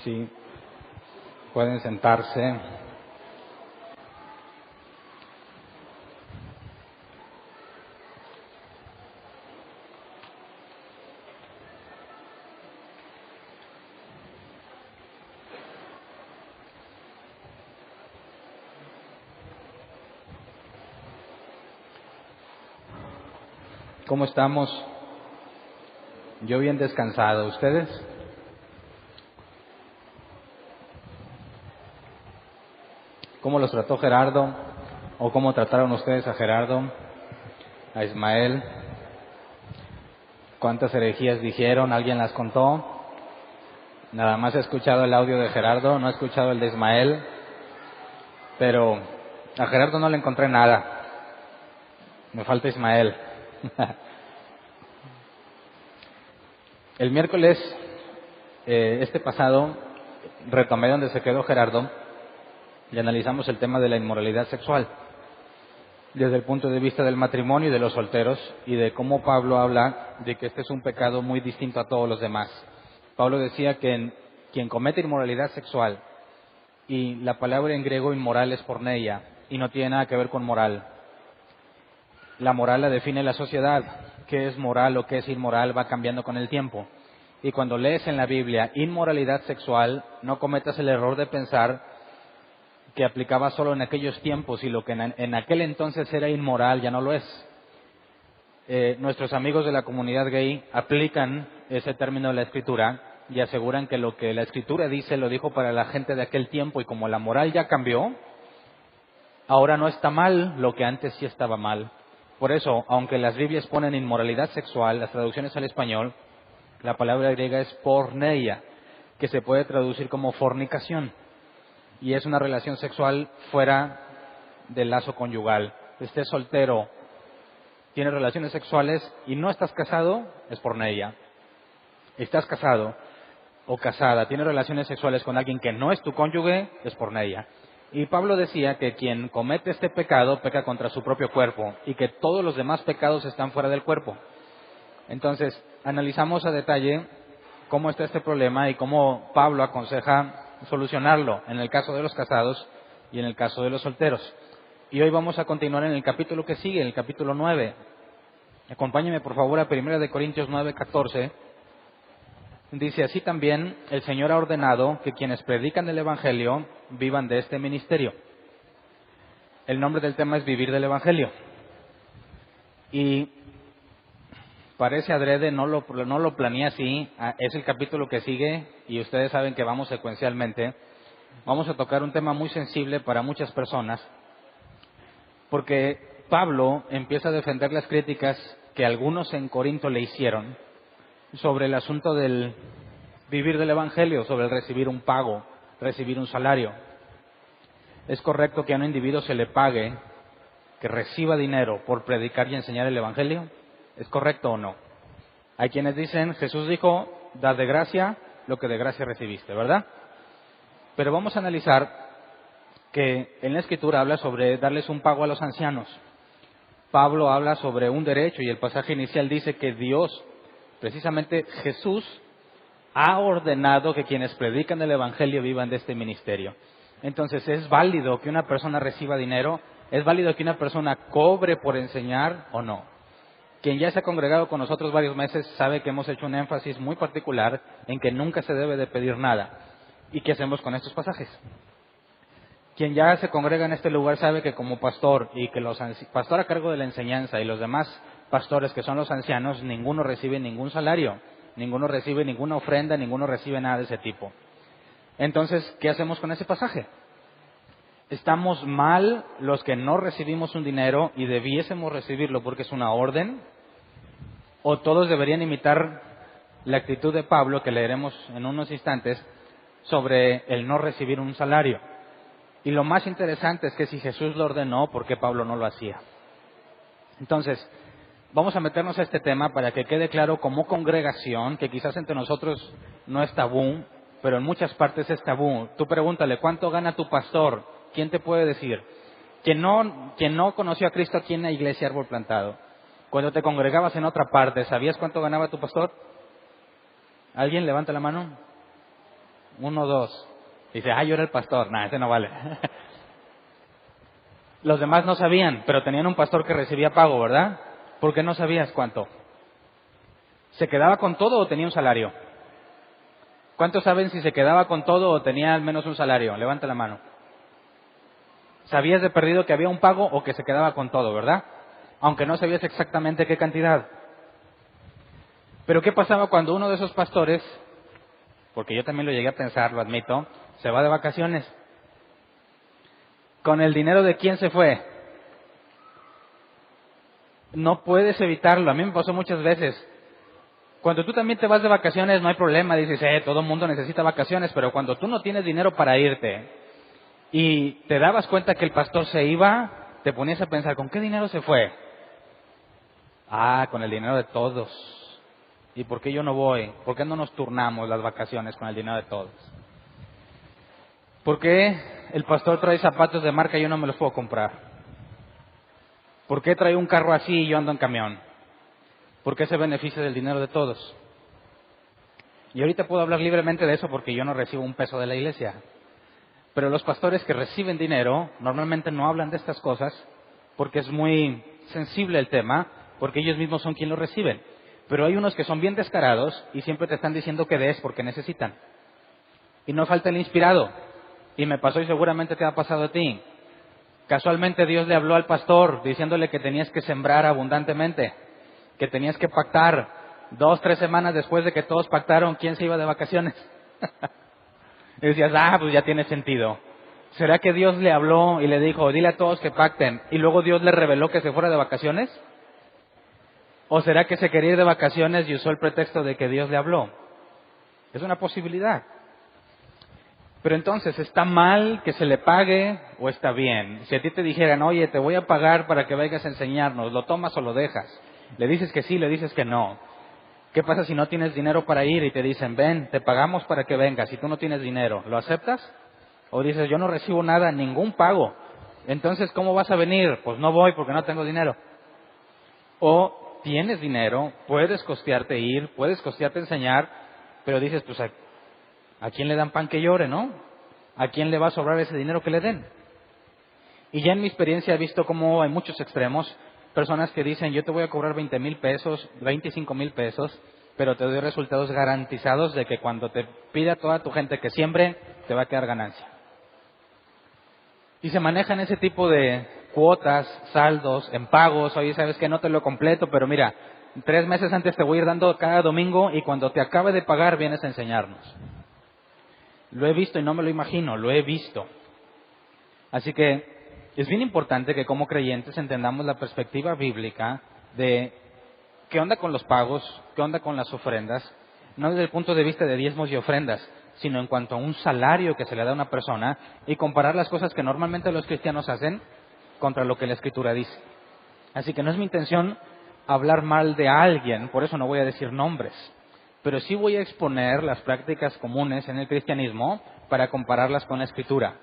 Sí, pueden sentarse. ¿Cómo estamos? Yo bien descansado. ¿Ustedes? ¿Cómo los trató Gerardo? ¿O cómo trataron ustedes a Gerardo? ¿A Ismael? ¿Cuántas herejías dijeron? ¿Alguien las contó? Nada más he escuchado el audio de Gerardo, no he escuchado el de Ismael, pero a Gerardo no le encontré nada. Me falta Ismael. El miércoles, este pasado, retomé donde se quedó Gerardo y analizamos el tema de la inmoralidad sexual desde el punto de vista del matrimonio y de los solteros, y de cómo Pablo habla de que este es un pecado muy distinto a todos los demás. Pablo decía que quien comete inmoralidad sexual, y la palabra en griego inmoral es porneia, y no tiene nada que ver con moral. La moral la define la sociedad. ¿Qué es moral o qué es inmoral? Va cambiando con el tiempo. Y cuando lees en la Biblia inmoralidad sexual, no cometas el error de pensar que aplicaba solo en aquellos tiempos, y lo que en aquel entonces era inmoral ya no lo es. Nuestros amigos de la comunidad gay aplican ese término de la Escritura y aseguran que lo que la Escritura dice lo dijo para la gente de aquel tiempo, y como la moral ya cambió, ahora no está mal lo que antes sí estaba mal. Por eso, aunque las Biblias ponen inmoralidad sexual, las traducciones al español, la palabra griega es porneia, que se puede traducir como fornicación, y es una relación sexual fuera del lazo conyugal. Estés soltero, tienes relaciones sexuales y no estás casado, es porneia. Estás casado o casada, tienes relaciones sexuales con alguien que no es tu cónyuge, es porneia. Y Pablo decía que quien comete este pecado peca contra su propio cuerpo, y que todos los demás pecados están fuera del cuerpo. Entonces, analizamos a detalle cómo está este problema y cómo Pablo aconseja solucionarlo en el caso de los casados y en el caso de los solteros. Y hoy vamos a continuar en el capítulo que sigue, en el capítulo 9. Acompáñenme por favor a 1 Corintios 9:14. Dice: así también el Señor ha ordenado que quienes predican el Evangelio vivan de este ministerio. El nombre del tema es vivir del Evangelio. Y parece adrede, no lo planeé así. Es el capítulo que sigue y ustedes saben que vamos secuencialmente. Vamos a tocar un tema muy sensible para muchas personas, porque Pablo empieza a defender las críticas que algunos en Corinto le hicieron sobre el asunto del vivir del Evangelio, sobre el recibir un pago, recibir un salario. ¿Es correcto que a un individuo se le pague, que reciba dinero por predicar y enseñar el Evangelio? ¿Es correcto o no? Hay quienes dicen, Jesús dijo, dad de gracia lo que de gracia recibiste, ¿verdad? Pero vamos a analizar que en la Escritura habla sobre darles un pago a los ancianos. Pablo habla sobre un derecho, y el pasaje inicial dice que Dios, precisamente Jesús, ha ordenado que quienes predican el Evangelio vivan de este ministerio. Entonces, ¿es válido que una persona reciba dinero? ¿Es válido que una persona cobre por enseñar o no? Quien ya se ha congregado con nosotros varios meses sabe que hemos hecho un énfasis muy particular en que nunca se debe de pedir nada. ¿Y qué hacemos con estos pasajes? Quien ya se congrega en este lugar sabe que como pastor, y que pastor a cargo de la enseñanza y los demás pastores que son los ancianos, ninguno recibe ningún salario, ninguno recibe ninguna ofrenda, ninguno recibe nada de ese tipo. Entonces, ¿qué hacemos con ese pasaje? ¿Estamos mal los que no recibimos un dinero y debiésemos recibirlo porque es una orden? ¿O todos deberían imitar la actitud de Pablo, que leeremos en unos instantes, sobre el no recibir un salario? Y lo más interesante es que si Jesús lo ordenó, ¿por qué Pablo no lo hacía? Entonces, vamos a meternos a este tema para que quede claro como congregación, que quizás entre nosotros no es tabú, pero en muchas partes es tabú. Tú pregúntale, ¿cuánto gana tu pastor? ¿Quién te puede decir? Quien no conoció a Cristo aquí en la iglesia Árbol Plantado, cuando te congregabas en otra parte, ¿sabías cuánto ganaba tu pastor? ¿Alguien levanta la mano? 1, 2. Dice, yo era el pastor. Ese no vale. Los demás no sabían, pero tenían un pastor que recibía pago, ¿verdad? ¿Por qué no sabías cuánto? ¿Se quedaba con todo o tenía un salario? ¿Cuántos saben si se quedaba con todo o tenía al menos un salario? Levanta la mano. Sabías de perdido que había un pago o que se quedaba con todo, ¿verdad? Aunque no sabías exactamente qué cantidad. Pero ¿qué pasaba cuando uno de esos pastores, porque yo también lo llegué a pensar, lo admito, se va de vacaciones? ¿Con el dinero de quién se fue? No puedes evitarlo. A mí me pasó muchas veces. Cuando tú también te vas de vacaciones no hay problema. Dices, todo el mundo necesita vacaciones. Pero cuando tú no tienes dinero para irte y te dabas cuenta que el pastor se iba, te ponías a pensar, ¿con qué dinero se fue? Con el dinero de todos. ¿Y por qué yo no voy? ¿Por qué no nos turnamos las vacaciones con el dinero de todos? ¿Por qué el pastor trae zapatos de marca y yo no me los puedo comprar? ¿Por qué trae un carro así y yo ando en camión? ¿Por qué se beneficia del dinero de todos? Y ahorita puedo hablar libremente de eso porque yo no recibo un peso de la iglesia. Pero los pastores que reciben dinero normalmente no hablan de estas cosas porque es muy sensible el tema, porque ellos mismos son quienes lo reciben. Pero hay unos que son bien descarados y siempre te están diciendo que des porque necesitan. Y no falta el inspirado. Y me pasó y seguramente te ha pasado a ti. Casualmente Dios le habló al pastor diciéndole que tenías que sembrar abundantemente, que tenías que pactar. 2, 3 semanas después de que todos pactaron, ¿quién se iba de vacaciones? Y decías, pues ya tiene sentido. ¿Será que Dios le habló y le dijo, dile a todos que pacten, y luego Dios le reveló que se fuera de vacaciones? ¿O será que se quería ir de vacaciones y usó el pretexto de que Dios le habló? Es una posibilidad. Pero entonces, ¿está mal que se le pague o está bien? Si a ti te dijeran, oye, te voy a pagar para que vengas a enseñarnos, ¿lo tomas o lo dejas? Le dices que sí, le dices que no. ¿Qué pasa si no tienes dinero para ir y te dicen, ven, te pagamos para que vengas y tú no tienes dinero? ¿Lo aceptas? O dices, yo no recibo nada, ningún pago. Entonces, ¿cómo vas a venir? Pues no voy porque no tengo dinero. O tienes dinero, puedes costearte ir, puedes costearte enseñar, pero dices, pues ¿a quién le dan pan que llore, no? ¿A quién le va a sobrar ese dinero que le den? Y ya en mi experiencia he visto cómo hay muchos extremos. Personas que dicen, yo te voy a cobrar 20,000 pesos, 25,000 pesos, pero te doy resultados garantizados de que cuando te pida toda tu gente que siembre, te va a quedar ganancia. Y se manejan ese tipo de cuotas, saldos, en pagos. Oye, sabes que no te lo completo, pero mira, 3 meses antes te voy a ir dando cada domingo y cuando te acabe de pagar vienes a enseñarnos. Lo he visto y no me lo imagino, lo he visto. Así que es bien importante que como creyentes entendamos la perspectiva bíblica de qué onda con los pagos, qué onda con las ofrendas, no desde el punto de vista de diezmos y ofrendas, sino en cuanto a un salario que se le da a una persona y comparar las cosas que normalmente los cristianos hacen contra lo que la Escritura dice. Así que no es mi intención hablar mal de alguien, por eso no voy a decir nombres, pero sí voy a exponer las prácticas comunes en el cristianismo para compararlas con la Escritura.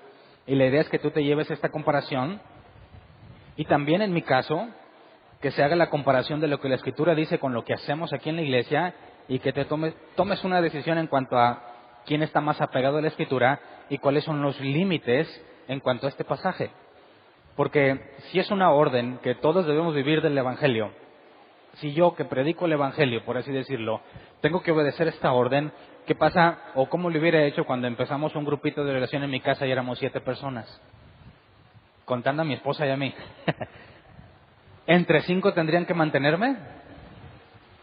Y la idea es que tú te lleves esta comparación y también en mi caso, que se haga la comparación de lo que la Escritura dice con lo que hacemos aquí en la iglesia y que te tomes una decisión en cuanto a quién está más apegado a la Escritura y cuáles son los límites en cuanto a este pasaje. Porque si es una orden que todos debemos vivir del Evangelio, si yo que predico el Evangelio, por así decirlo, tengo que obedecer esta orden, ¿qué pasa o cómo lo hubiera hecho cuando empezamos un grupito de oración en mi casa y éramos 7 personas? Contando a mi esposa y a mí. ¿Entre 5 tendrían que mantenerme?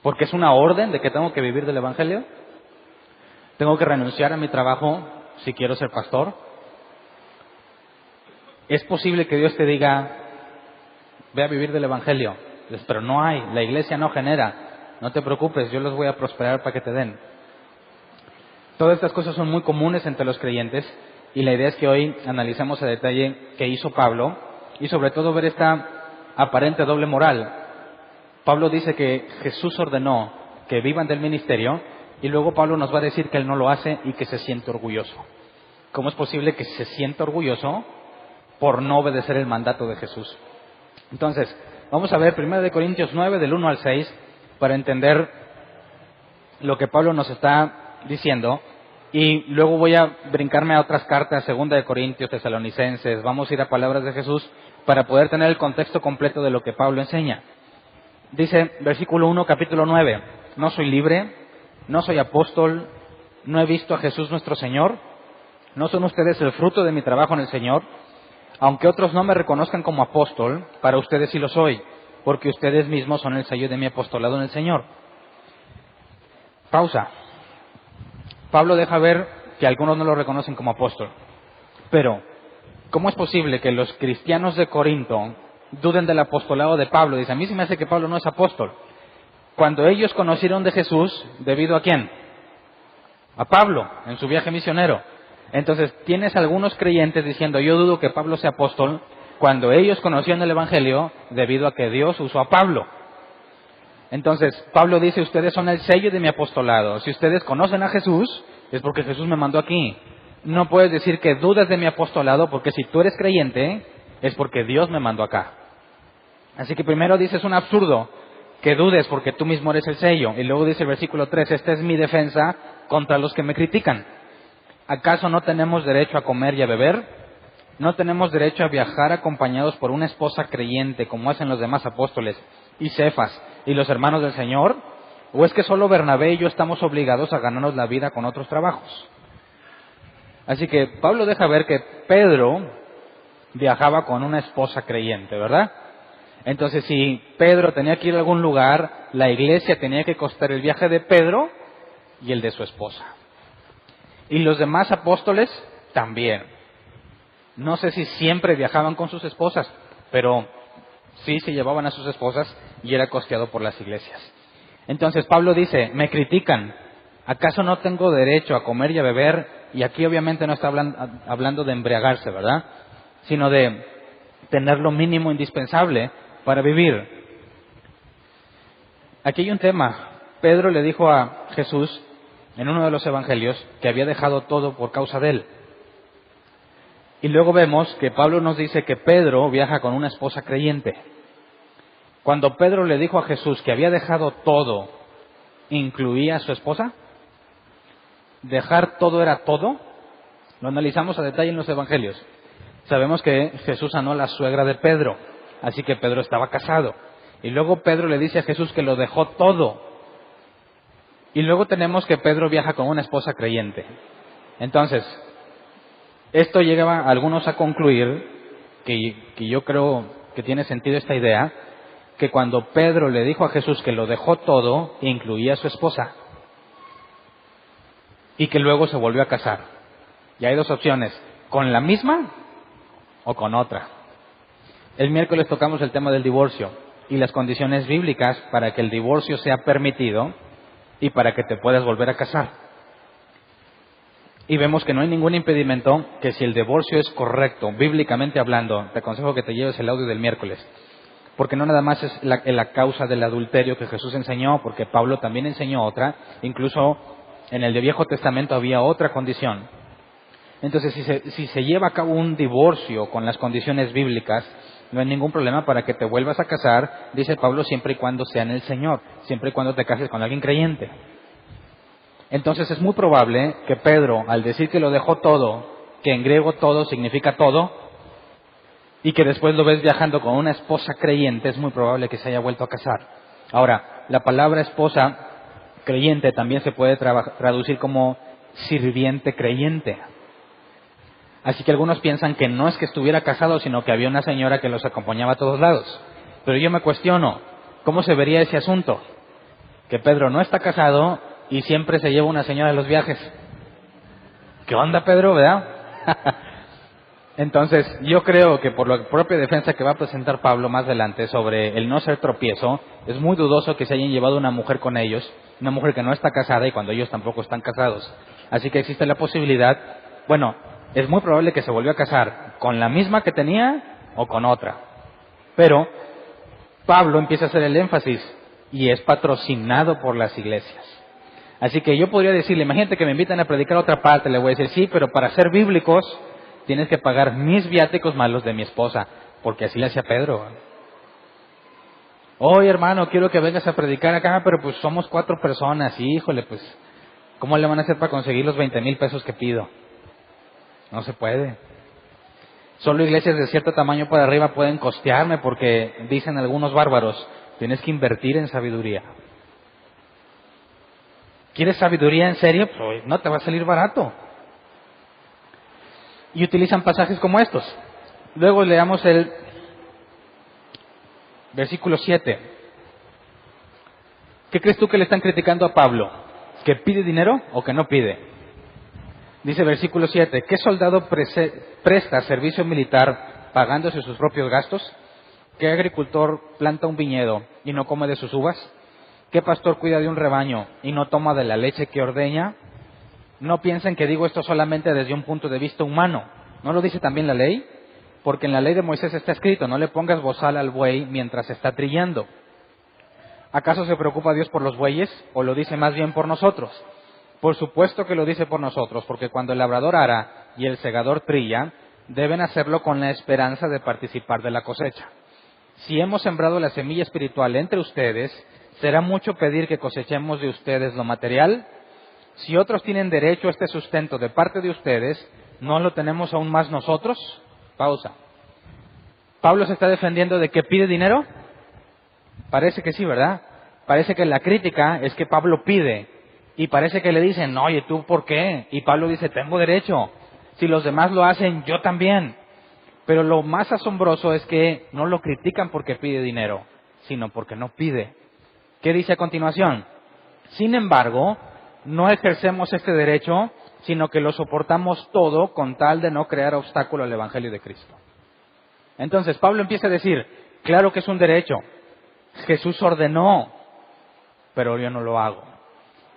Porque es una orden de que tengo que vivir del Evangelio. Tengo que renunciar a mi trabajo si quiero ser pastor. Es posible que Dios te diga, ve a vivir del Evangelio. Pero no hay, la iglesia no genera. No te preocupes, yo los voy a prosperar para que te den. Todas estas cosas son muy comunes entre los creyentes y la idea es que hoy analicemos a detalle qué hizo Pablo y sobre todo ver esta aparente doble moral. Pablo dice que Jesús ordenó que vivan del ministerio y luego Pablo nos va a decir que él no lo hace y que se siente orgulloso. ¿Cómo es posible que se sienta orgulloso por no obedecer el mandato de Jesús? Entonces, vamos a ver 1 Corintios 9 del 1 al 6 para entender lo que Pablo nos está diciendo Y luego voy a brincarme a otras cartas, 2 Corintios, Tesalonicenses, vamos a ir a palabras de Jesús para poder tener el contexto completo de lo que Pablo enseña. Dice, versículo 1, capítulo 9, no soy libre, no soy apóstol, no he visto a Jesús nuestro Señor, no son ustedes el fruto de mi trabajo en el Señor, aunque otros no me reconozcan como apóstol, para ustedes sí lo soy, porque ustedes mismos son el sello de mi apostolado en el Señor. Pausa. Pablo deja ver que algunos no lo reconocen como apóstol. Pero, ¿cómo es posible que los cristianos de Corinto duden del apostolado de Pablo? Dice, a mí se me hace que Pablo no es apóstol. Cuando ellos conocieron de Jesús, ¿debido a quién? A Pablo, en su viaje misionero. Entonces, tienes algunos creyentes diciendo, yo dudo que Pablo sea apóstol, cuando ellos conocieron el Evangelio, debido a que Dios usó a Pablo. Entonces, Pablo dice, ustedes son el sello de mi apostolado. Si ustedes conocen a Jesús, es porque Jesús me mandó aquí. No puedes decir que dudas de mi apostolado, porque si tú eres creyente, es porque Dios me mandó acá. Así que primero dice, es un absurdo que dudes porque tú mismo eres el sello. Y luego dice el versículo 3, esta es mi defensa contra los que me critican. ¿Acaso no tenemos derecho a comer y a beber? ¿No tenemos derecho a viajar acompañados por una esposa creyente, como hacen los demás apóstoles, y Cefas, y los hermanos del Señor? ¿O es que solo Bernabé y yo estamos obligados a ganarnos la vida con otros trabajos? Así que Pablo deja ver que Pedro viajaba con una esposa creyente, ¿verdad? Entonces, si Pedro tenía que ir a algún lugar, la iglesia tenía que costar el viaje de Pedro y el de su esposa. Y los demás apóstoles también. No sé si siempre viajaban con sus esposas, pero sí se llevaban a sus esposas y era costeado por las iglesias. Entonces Pablo dice, me critican, ¿acaso no tengo derecho a comer y a beber? Y aquí obviamente no está hablando de embriagarse, ¿verdad? Sino de tener lo mínimo indispensable para vivir. Aquí hay un tema. Pedro le dijo a Jesús en uno de los evangelios que había dejado todo por causa de él. Y luego vemos que Pablo nos dice que Pedro viaja con una esposa creyente. Cuando Pedro le dijo a Jesús que había dejado todo, ¿incluía a su esposa? ¿Dejar todo era todo? Lo analizamos a detalle en los evangelios. Sabemos que Jesús sanó a la suegra de Pedro, así que Pedro estaba casado. Y luego Pedro le dice a Jesús que lo dejó todo. Y luego tenemos que Pedro viaja con una esposa creyente. Entonces, esto llega a algunos a concluir, que yo creo que tiene sentido esta idea, que cuando Pedro le dijo a Jesús que lo dejó todo, incluía a su esposa. Y que luego se volvió a casar. Y hay dos opciones, con la misma o con otra. El miércoles tocamos el tema del divorcio y las condiciones bíblicas para que el divorcio sea permitido y para que te puedas volver a casar. Y vemos que no hay ningún impedimento, que si el divorcio es correcto, bíblicamente hablando, te aconsejo que te lleves el audio del miércoles, porque no nada más es la causa del adulterio que Jesús enseñó, porque Pablo también enseñó otra, incluso en el de Viejo Testamento había otra condición. Entonces, si se lleva a cabo un divorcio con las condiciones bíblicas, no hay ningún problema para que te vuelvas a casar, dice Pablo, siempre y cuando sea en el Señor, siempre y cuando te cases con alguien creyente. Entonces es muy probable que Pedro, al decir que lo dejó todo, que en griego todo significa todo, y que después lo ves viajando con una esposa creyente, es muy probable que se haya vuelto a casar. Ahora, la palabra esposa creyente también se puede traducir como sirviente creyente. Así que algunos piensan que no es que estuviera casado, sino que había una señora que los acompañaba a todos lados. Pero yo me cuestiono, ¿cómo se vería ese asunto? Que Pedro no está casado y siempre se lleva una señora a los viajes. ¿Qué onda, Pedro, verdad? Entonces, yo creo que por la propia defensa que va a presentar Pablo más adelante sobre el no ser tropiezo, es muy dudoso que se hayan llevado una mujer con ellos, una mujer que no está casada y cuando ellos tampoco están casados. Así que existe la posibilidad, bueno, es muy probable que se volvió a casar con la misma que tenía o con otra. Pero Pablo empieza a hacer el énfasis y es patrocinado por las iglesias. Así que yo podría decirle, imagínate que me invitan a predicar a otra parte, le voy a decir, sí, pero para ser bíblicos tienes que pagar mis viáticos más los de mi esposa, porque así le hacía Pedro. Oye, hermano, quiero que vengas a predicar acá, pero pues somos 4 personas, híjole, pues ¿Cómo le van a hacer para conseguir los 20,000 pesos que pido? No se puede. Solo iglesias de cierto tamaño para arriba pueden costearme porque, dicen algunos bárbaros, tienes que invertir en sabiduría. ¿Quieres sabiduría en serio? Pues no te va a salir barato. Y utilizan pasajes como estos. Luego leamos el versículo 7. ¿Qué crees tú que le están criticando a Pablo? ¿Que pide dinero o que no pide? Dice versículo 7, ¿qué soldado presta servicio militar pagándose sus propios gastos? ¿Qué agricultor planta un viñedo y no come de sus uvas? ¿Qué pastor cuida de un rebaño y no toma de la leche que ordeña? No piensen que digo esto solamente desde un punto de vista humano. ¿No lo dice también la ley? Porque en la ley de Moisés está escrito, no le pongas bozal al buey mientras está trillando. ¿Acaso se preocupa Dios por los bueyes o lo dice más bien por nosotros? Por supuesto que lo dice por nosotros, porque cuando el labrador ara y el segador trilla, deben hacerlo con la esperanza de participar de la cosecha. Si hemos sembrado la semilla espiritual entre ustedes, ¿será mucho pedir que cosechemos de ustedes lo material? Si otros tienen derecho a este sustento de parte de ustedes, ¿no lo tenemos aún más nosotros? Pausa. ¿Pablo se está defendiendo de que pide dinero? Parece que sí, ¿verdad? Parece que la crítica es que Pablo pide. Y parece que le dicen, no, oye, ¿tú por qué? Y Pablo dice, tengo derecho. Si los demás lo hacen, yo también. Pero lo más asombroso es que no lo critican porque pide dinero, sino porque no pide. ¿Qué dice a continuación? Sin embargo, no ejercemos este derecho, sino que lo soportamos todo con tal de no crear obstáculo al Evangelio de Cristo. Entonces, Pablo empieza a decir, claro que es un derecho. Jesús ordenó, pero yo no lo hago.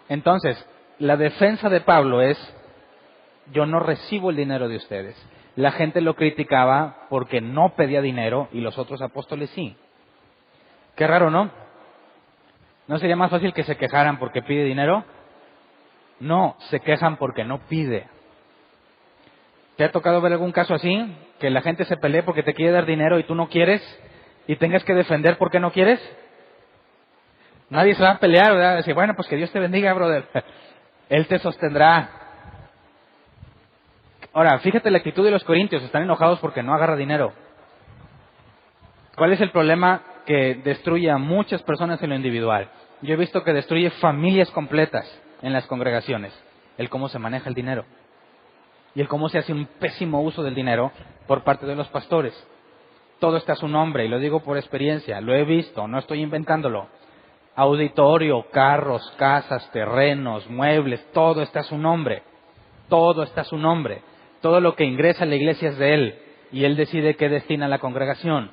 Entonces, la defensa de Pablo es, yo no recibo el dinero de ustedes. La gente lo criticaba porque no pedía dinero y los otros apóstoles sí. Qué raro, ¿no? ¿No sería más fácil que se quejaran porque pide dinero? No, se quejan porque no pide. ¿Te ha tocado ver algún caso así? Que la gente se pelee porque te quiere dar dinero y tú no quieres y tengas que defender por qué no quieres. Nadie se va a pelear, ¿verdad? Decir, bueno, pues que Dios te bendiga, brother. Él te sostendrá. Ahora, fíjate la actitud de los corintios. Están enojados porque no agarra dinero. ¿Cuál es el problema que destruye a muchas personas en lo individual? Yo he visto que destruye familias completas en las congregaciones. El cómo se maneja el dinero. Y el cómo se hace un pésimo uso del dinero por parte de los pastores. Todo está a su nombre, y lo digo por experiencia. Lo he visto, no estoy inventándolo. Auditorio, carros, casas, terrenos, muebles, todo está a su nombre. Todo está a su nombre. Todo lo que ingresa a la iglesia es de él. Y él decide qué destina a la congregación.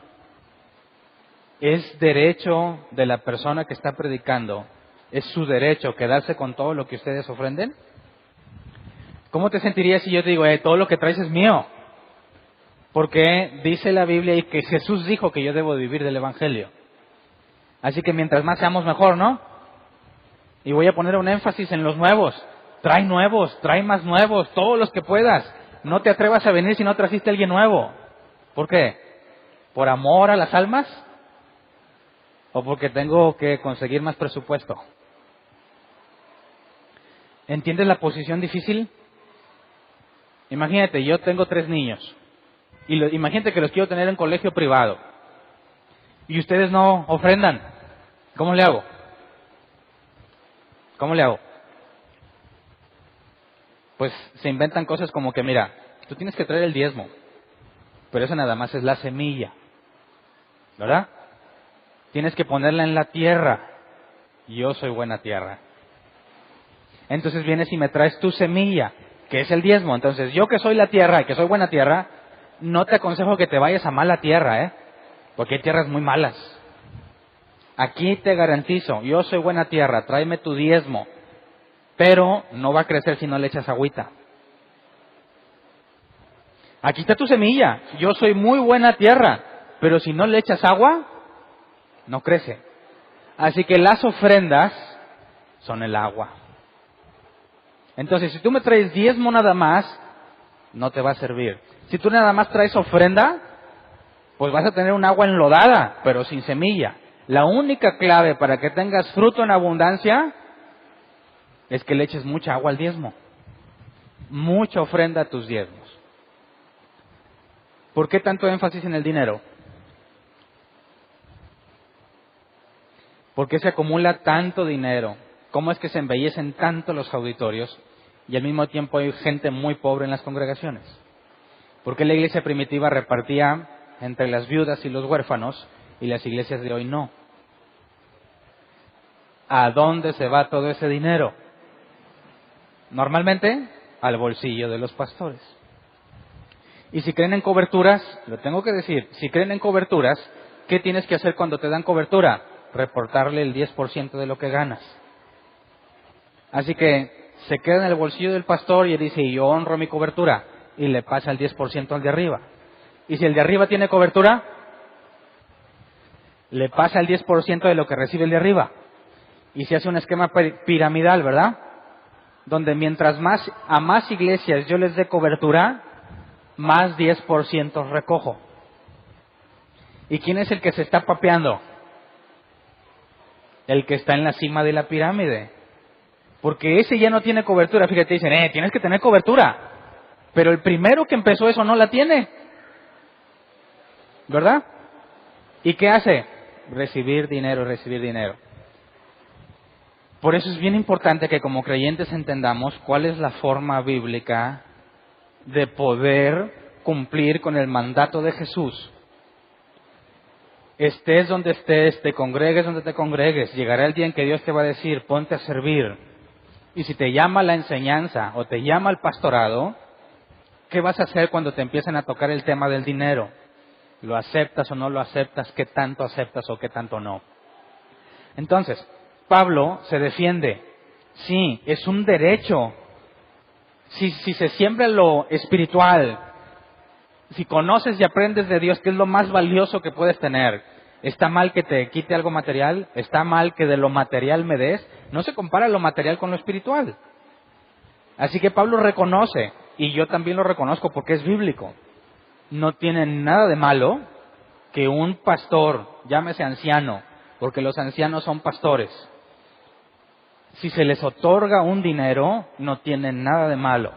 Es derecho de la persona que está predicando. Es su derecho quedarse con todo lo que ustedes ofrenden. ¿Cómo te sentirías si yo te digo, todo lo que traes es mío? Porque dice la Biblia y que Jesús dijo que yo debo vivir del Evangelio. Así que mientras más seamos mejor, ¿no? Y voy a poner un énfasis en los nuevos. Trae más nuevos, todos los que puedas. No te atrevas a venir si no trajiste a alguien nuevo. ¿Por qué? ¿Por amor a las almas? ¿O porque tengo que conseguir más presupuesto? ¿Entiendes la posición difícil? Imagínate, yo tengo 3 niños. Imagínate que los quiero tener en colegio privado. Y ustedes no ofrendan. ¿Cómo le hago? ¿Cómo le hago? Pues se inventan cosas como que, mira, tú tienes que traer el diezmo. Pero eso nada más es la semilla. ¿Verdad? Tienes que ponerla en la tierra. Yo soy buena tierra. Entonces vienes y me traes tu semilla, que es el diezmo. Entonces yo que soy la tierra y que soy buena tierra, no te aconsejo que te vayas a mala tierra, porque hay tierras muy malas. Aquí te garantizo, yo soy buena tierra, tráeme tu diezmo, pero no va a crecer si no le echas agüita. Aquí está tu semilla, yo soy muy buena tierra, pero si no le echas agua, no crece. Así que las ofrendas son el agua. Entonces, si tú me traes diezmo nada más, no te va a servir. Si tú nada más traes ofrenda, pues vas a tener un agua enlodada, pero sin semilla. La única clave para que tengas fruto en abundancia es que le eches mucha agua al diezmo, mucha ofrenda a tus diezmos. ¿Por qué tanto énfasis en el dinero? ¿Por qué se acumula tanto dinero? ¿Cómo es que se embellecen tanto los auditorios y al mismo tiempo hay gente muy pobre en las congregaciones? ¿Por qué la iglesia primitiva repartía entre las viudas y los huérfanos y las iglesias de hoy no? ¿A dónde se va todo ese dinero? Normalmente al bolsillo de los pastores. Y si creen en coberturas, lo tengo que decir, si creen en coberturas, ¿qué tienes que hacer cuando te dan cobertura? Reportarle el 10% de lo que ganas. Así que se queda en el bolsillo del pastor y él dice, yo honro mi cobertura, y le pasa el 10% al de arriba. Y si el de arriba tiene cobertura, le pasa el 10% de lo que recibe el de arriba. Y se hace un esquema piramidal, ¿verdad? Donde mientras a más iglesias yo les dé cobertura, más 10% recojo. ¿Y quién es el que se está papeando? El que está en la cima de la pirámide. Porque ese ya no tiene cobertura. Fíjate, dicen, tienes que tener cobertura. Pero el primero que empezó eso no la tiene. ¿Verdad? ¿Y qué hace? Recibir dinero, recibir dinero. Por eso es bien importante que como creyentes entendamos cuál es la forma bíblica de poder cumplir con el mandato de Jesús. Estés donde estés, te congregues donde te congregues, llegará el día en que Dios te va a decir, ponte a servir. Y si te llama la enseñanza o te llama el pastorado, ¿qué vas a hacer cuando te empiecen a tocar el tema del dinero? ¿Lo aceptas o no lo aceptas? ¿Qué tanto aceptas o qué tanto no? Entonces, Pablo se defiende. Sí, es un derecho. Si se siembra lo espiritual, si conoces y aprendes de Dios, que es lo más valioso que puedes tener, ¿está mal que te quite algo material? ¿Está mal que de lo material me des? No se compara lo material con lo espiritual. Así que Pablo reconoce, y yo también lo reconozco porque es bíblico. No tiene nada de malo que un pastor, llámese anciano, porque los ancianos son pastores, si se les otorga un dinero, no tiene nada de malo,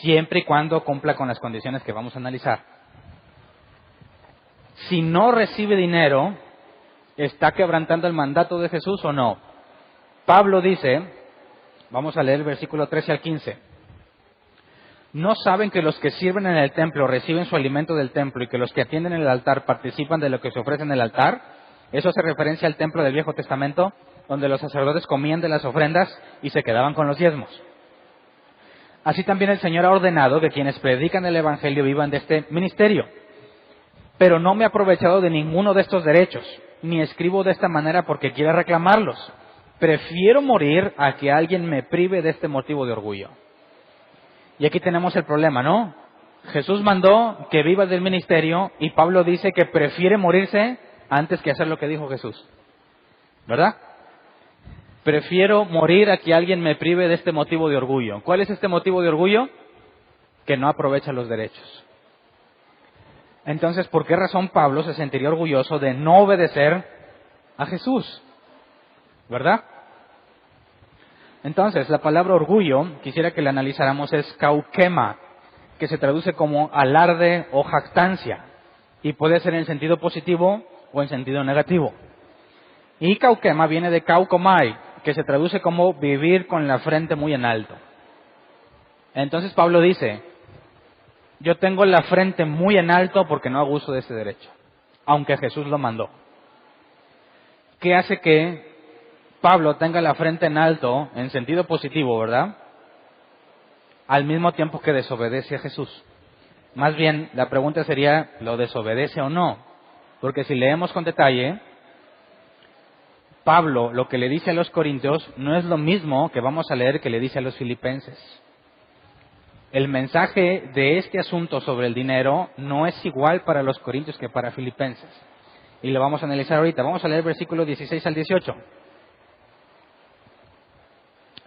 siempre y cuando cumpla con las condiciones que vamos a analizar. Si no recibe dinero, ¿está quebrantando el mandato de Jesús o no? Pablo dice, vamos a leer el versículo 13 al 15. ¿No saben que los que sirven en el templo reciben su alimento del templo y que los que atienden el altar participan de lo que se ofrece en el altar? Eso hace referencia al templo del Viejo Testamento, donde los sacerdotes comían de las ofrendas y se quedaban con los diezmos. Así también el Señor ha ordenado que quienes predican el Evangelio vivan de este ministerio. Pero no me he aprovechado de ninguno de estos derechos, ni escribo de esta manera porque quiera reclamarlos. Prefiero morir a que alguien me prive de este motivo de orgullo. Y aquí tenemos el problema, ¿no? Jesús mandó que viva del ministerio y Pablo dice que prefiere morirse antes que hacer lo que dijo Jesús. ¿Verdad? Prefiero morir a que alguien me prive de este motivo de orgullo. ¿Cuál es este motivo de orgullo? Que no aprovecha los derechos. Entonces, ¿por qué razón Pablo se sentiría orgulloso de no obedecer a Jesús? ¿Verdad? Entonces, la palabra orgullo, quisiera que la analizáramos, es kaukema, que se traduce como alarde o jactancia, y puede ser en sentido positivo o en sentido negativo. Y kaukema viene de kaukomai, que se traduce como vivir con la frente muy en alto. Entonces Pablo dice, yo tengo la frente muy en alto porque no hago uso de ese derecho, aunque Jesús lo mandó. ¿Qué hace que Pablo tenga la frente en alto en sentido positivo, verdad? Al mismo tiempo que desobedece a Jesús. Más bien, la pregunta sería, ¿lo desobedece o no? Porque si leemos con detalle, Pablo lo que le dice a los corintios no es lo mismo que vamos a leer que le dice a los filipenses. El mensaje de este asunto sobre el dinero no es igual para los corintios que para filipenses. Y lo vamos a analizar ahorita. Vamos a leer versículos 16 al 18.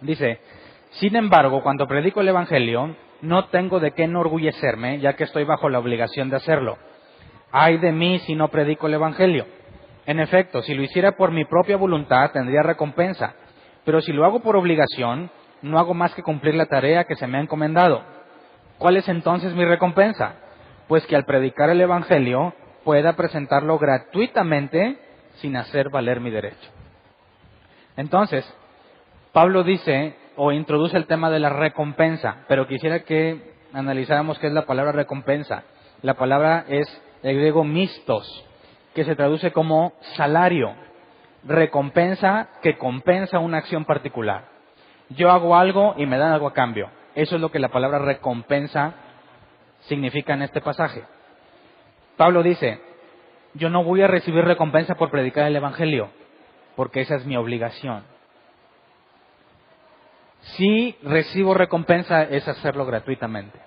Dice, sin embargo, cuando predico el Evangelio, no tengo de qué enorgullecerme, ya que estoy bajo la obligación de hacerlo. Ay de mí si no predico el Evangelio. En efecto, si lo hiciera por mi propia voluntad, tendría recompensa. Pero si lo hago por obligación, no hago más que cumplir la tarea que se me ha encomendado. ¿Cuál es entonces mi recompensa? Pues que al predicar el Evangelio pueda presentarlo gratuitamente sin hacer valer mi derecho. Entonces, Pablo dice o introduce el tema de la recompensa, pero quisiera que analizáramos qué es la palabra recompensa. La palabra es el griego mistos, que se traduce como salario, recompensa que compensa una acción particular. Yo hago algo y me dan algo a cambio. Eso es lo que la palabra recompensa significa en este pasaje. Pablo dice, yo no voy a recibir recompensa por predicar el Evangelio, porque esa es mi obligación. Si recibo recompensa es hacerlo gratuitamente.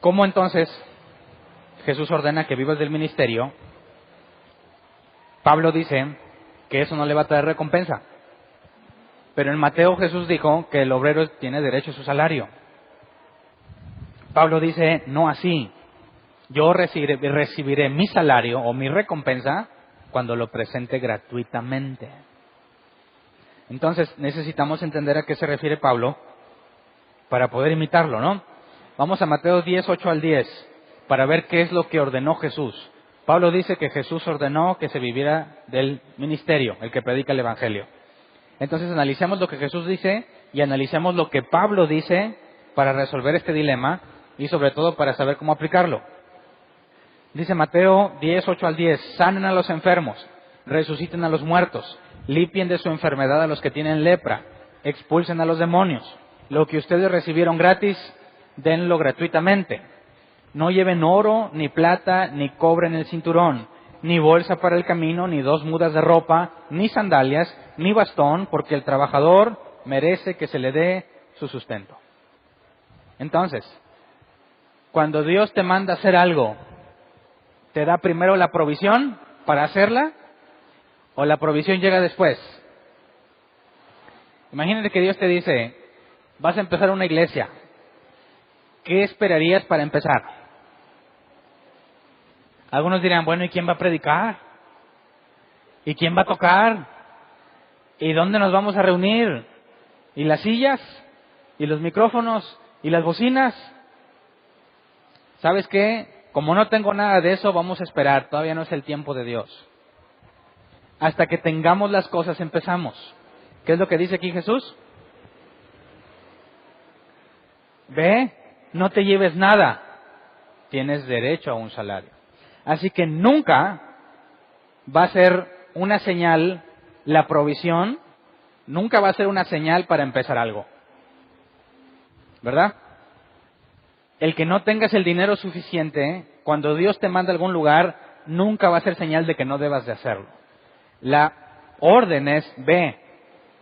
¿Cómo entonces Jesús ordena que vivas del ministerio? Pablo dice que eso no le va a traer recompensa. Pero en Mateo Jesús dijo que el obrero tiene derecho a su salario. Pablo dice, no así. Yo recibiré mi salario o mi recompensa cuando lo presente gratuitamente. Entonces necesitamos entender a qué se refiere Pablo para poder imitarlo, ¿no? Vamos a Mateo 10, 8 al 10 para ver qué es lo que ordenó Jesús. Pablo dice que Jesús ordenó que se viviera del ministerio, el que predica el Evangelio. Entonces analicemos lo que Jesús dice y analicemos lo que Pablo dice para resolver este dilema y sobre todo para saber cómo aplicarlo. Dice Mateo 10, 8 al 10, sanen a los enfermos, resuciten a los muertos, limpien de su enfermedad a los que tienen lepra, expulsen a los demonios. Lo que ustedes recibieron gratis, denlo gratuitamente. No lleven oro, ni plata, ni cobre en el cinturón, ni bolsa para el camino, ni 2 mudas de ropa, ni sandalias, ni bastón, porque el trabajador merece que se le dé su sustento. Entonces, cuando Dios te manda a hacer algo, ¿te da primero la provisión para hacerla o la provisión llega después? Imagínate que Dios te dice, vas a empezar una iglesia. ¿Qué esperarías para empezar? Algunos dirán, bueno, ¿y quién va a predicar? ¿Y quién va a tocar? ¿Y dónde nos vamos a reunir? ¿Y las sillas? ¿Y los micrófonos? ¿Y las bocinas? ¿Sabes qué? Como no tengo nada de eso, vamos a esperar. Todavía no es el tiempo de Dios. Hasta que tengamos las cosas empezamos. ¿Qué es lo que dice aquí Jesús? Ve, no te lleves nada. Tienes derecho a un salario. Así que nunca va a ser una señal la provisión, nunca va a ser una señal para empezar algo. ¿Verdad? El que no tengas el dinero suficiente, cuando Dios te manda a algún lugar, nunca va a ser señal de que no debas de hacerlo. La orden es, ve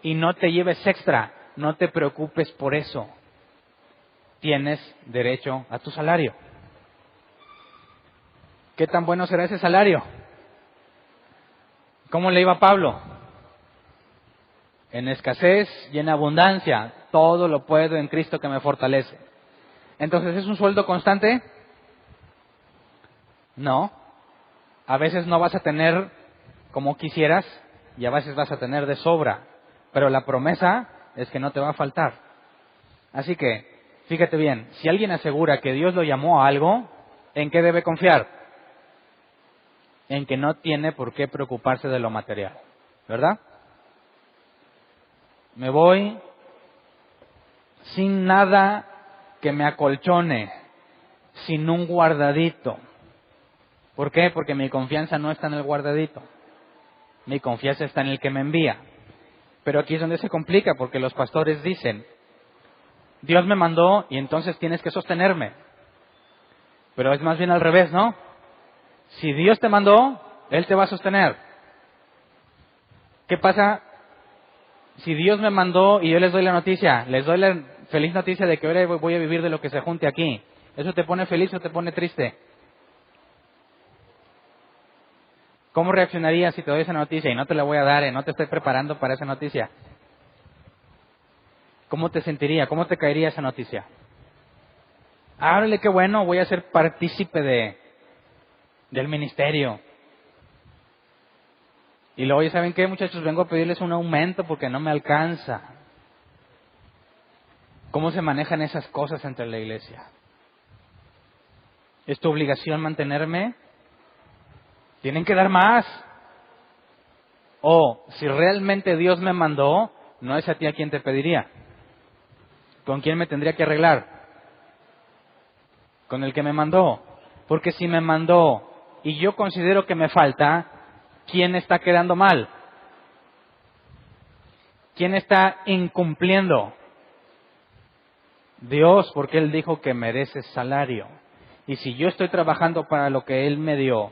y no te lleves extra, no te preocupes por eso. Tienes derecho a tu salario. ¿Qué tan bueno será ese salario? ¿Cómo le iba a Pablo? En escasez y en abundancia, todo lo puedo en Cristo que me fortalece. Entonces, ¿es un sueldo constante? No. A veces no vas a tener como quisieras y a veces vas a tener de sobra. Pero la promesa es que no te va a faltar. Así que, fíjate bien, si alguien asegura que Dios lo llamó a algo, ¿en qué debe confiar? En que no tiene por qué preocuparse de lo material. ¿Verdad? Me voy sin nada que me acolchone, sin un guardadito. ¿Por qué? Porque mi confianza no está en el guardadito. Mi confianza está en el que me envía. Pero aquí es donde se complica, porque los pastores dicen, Dios me mandó y entonces tienes que sostenerme. Pero es más bien al revés, ¿no? Si Dios te mandó, Él te va a sostener. ¿Qué pasa si Dios me mandó y yo les doy la noticia? Les doy la feliz noticia de que ahora voy a vivir de lo que se junte aquí. ¿Eso te pone feliz o te pone triste? ¿Cómo reaccionarías si te doy esa noticia y no te la voy a dar, no te estoy preparando para esa noticia? ¿Cómo te sentiría? ¿Cómo te caería esa noticia? Ábrele, qué bueno, voy a ser partícipe del ministerio. Y luego, ¿ya saben qué, muchachos? Vengo a pedirles un aumento porque no me alcanza. ¿Cómo se manejan esas cosas entre la iglesia? ¿Es tu obligación mantenerme? ¿Tienen que dar más? O, si realmente Dios me mandó, no es a ti a quien te pediría. ¿Con quién me tendría que arreglar? Con el que me mandó. Porque si me mandó y yo considero que me falta, ¿quién está quedando mal? ¿Quién está incumpliendo? Dios, porque Él dijo que mereces salario. Y si yo estoy trabajando para lo que Él me dio,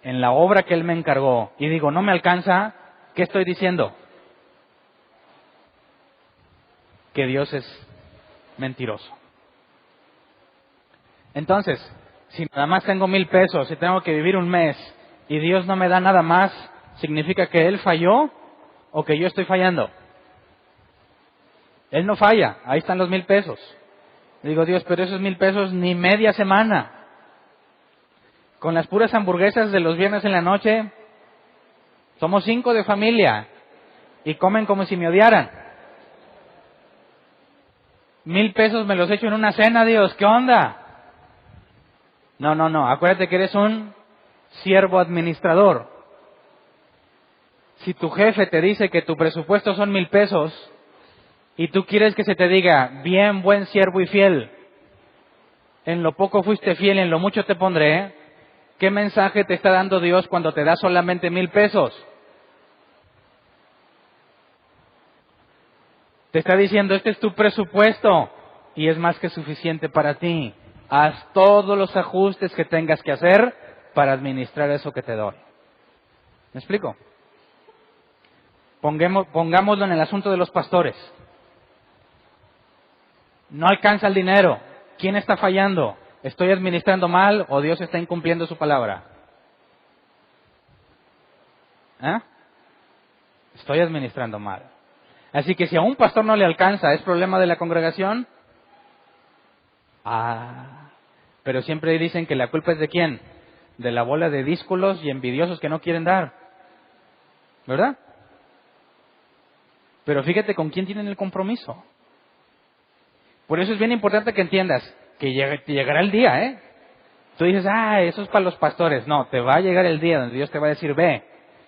en la obra que Él me encargó, y digo, no me alcanza, ¿qué estoy diciendo? Que Dios es mentiroso. Entonces, si nada más tengo 1,000 pesos y tengo que vivir un mes y Dios no me da nada más, ¿significa que Él falló o que yo estoy fallando? Él no falla, ahí están los 1,000 pesos. Digo, Dios, pero esos 1,000 pesos ni media semana. Con las puras hamburguesas de los viernes en la noche, somos 5 de familia y comen como si me odiaran. 1,000 pesos me los echo en una cena, Dios, ¿qué onda? No, acuérdate que eres un siervo administrador. Si tu jefe te dice que tu presupuesto son 1,000 pesos y tú quieres que se te diga, bien, buen siervo y fiel, en lo poco fuiste fiel, en lo mucho te pondré, ¿qué mensaje te está dando Dios cuando te da solamente 1,000 pesos? Te está diciendo, este es tu presupuesto y es más que suficiente para ti. Haz todos los ajustes que tengas que hacer para administrar eso que te doy. ¿Me explico? Pongámoslo en el asunto de los pastores. No alcanza el dinero. ¿Quién está fallando? ¿Estoy administrando mal o Dios está incumpliendo su palabra? Estoy administrando mal. Así que si a un pastor no le alcanza, ¿es problema de la congregación? Pero siempre dicen que la culpa es de quién? De la bola de díscolos y envidiosos que no quieren dar. ¿Verdad? Pero fíjate con quién tienen el compromiso. Por eso es bien importante que entiendas que te llegará el día, ¿eh? Tú dices, eso es para los pastores. No, te va a llegar el día donde Dios te va a decir, ve.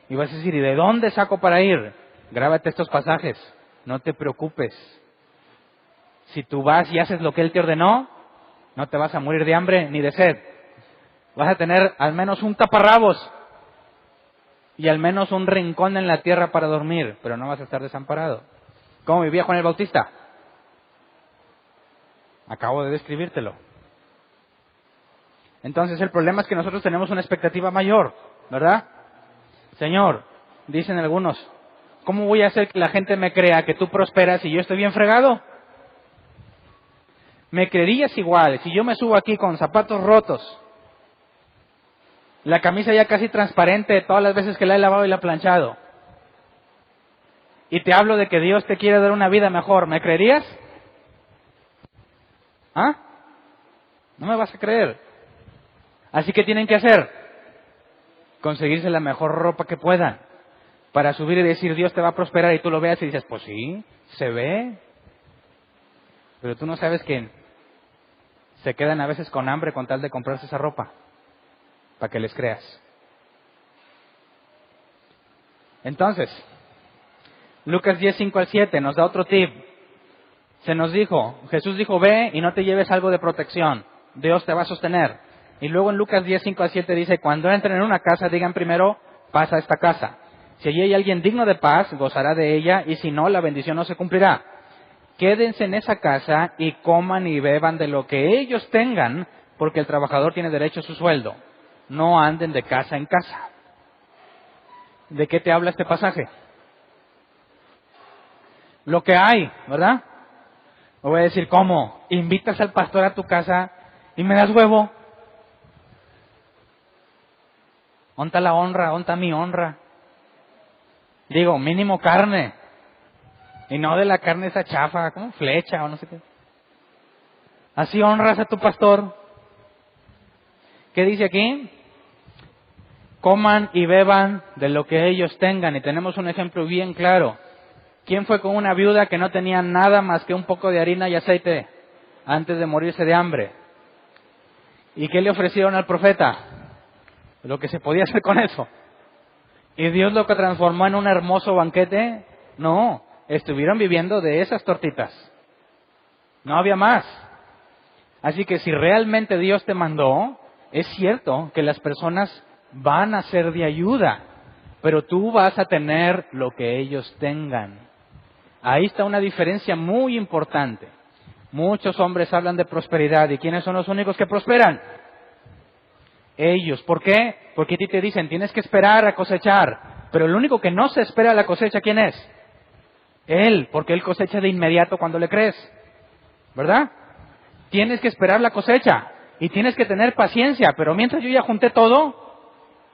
Y vas a decir, ¿y de dónde saco para ir? Grábate estos pasajes. No te preocupes. Si tú vas y haces lo que Él te ordenó, no te vas a morir de hambre ni de sed. Vas a tener al menos un taparrabos y al menos un rincón en la tierra para dormir, pero no vas a estar desamparado. ¿Cómo vivía Juan el Bautista? Acabo de describírtelo. Entonces el problema es que nosotros tenemos una expectativa mayor, ¿verdad? Señor, dicen algunos, ¿cómo voy a hacer que la gente me crea que tú prosperas y yo estoy bien fregado? ¿Me creerías igual si yo me subo aquí con zapatos rotos, la camisa ya casi transparente de todas las veces que la he lavado y la he planchado, y te hablo de que Dios te quiere dar una vida mejor? ¿Me creerías? No me vas a creer. Así que tienen que hacer, conseguirse la mejor ropa que puedan para subir y decir, Dios te va a prosperar, y tú lo veas y dices, pues sí, se ve. Pero tú no sabes que se quedan a veces con hambre con tal de comprarse esa ropa, para que les creas. Entonces, Lucas 10, 5 al 7 nos da otro tip. Jesús dijo, ve y no te lleves algo de protección, Dios te va a sostener. Y luego en Lucas 10, 5 al 7 dice, cuando entren en una casa, digan primero, paz a esta casa. Si allí hay alguien digno de paz, gozará de ella, y si no, la bendición no se cumplirá. Quédense en esa casa y coman y beban de lo que ellos tengan, porque el trabajador tiene derecho a su sueldo. No anden de casa en casa. ¿De qué te habla este pasaje? Lo que hay, ¿verdad? Me voy a decir, ¿cómo? ¿Invitas al pastor a tu casa y me das huevo? ¿Dónde está la honra? ¿Dónde está mi honra? Digo, mínimo carne. Y no de la carne esa chafa, como flecha o no sé qué. Así honras a tu pastor. ¿Qué dice aquí? coman y beban de lo que ellos tengan. Y tenemos un ejemplo bien claro. ¿Quién fue con una viuda que no tenía nada más que un poco de harina y aceite antes de morirse de hambre? ¿Y qué le ofrecieron al profeta? Lo que se podía hacer con eso. ¿Y Dios lo que transformó en un hermoso banquete? No, estuvieron viviendo de esas tortitas. No había más. Así que si realmente Dios te mandó, es cierto que las personas van a ser de ayuda, pero tú vas a tener lo que ellos tengan. Ahí está una diferencia muy importante. Muchos hombres hablan de prosperidad, ¿y quiénes son los únicos que prosperan? Ellos. ¿Por qué? Porque a ti te dicen, tienes que esperar a cosechar, pero el único que no se espera a la cosecha, ¿quién es? Él, porque él cosecha de inmediato cuando le crees, ¿verdad? Tienes que esperar la cosecha y tienes que tener paciencia, pero mientras yo ya junté todo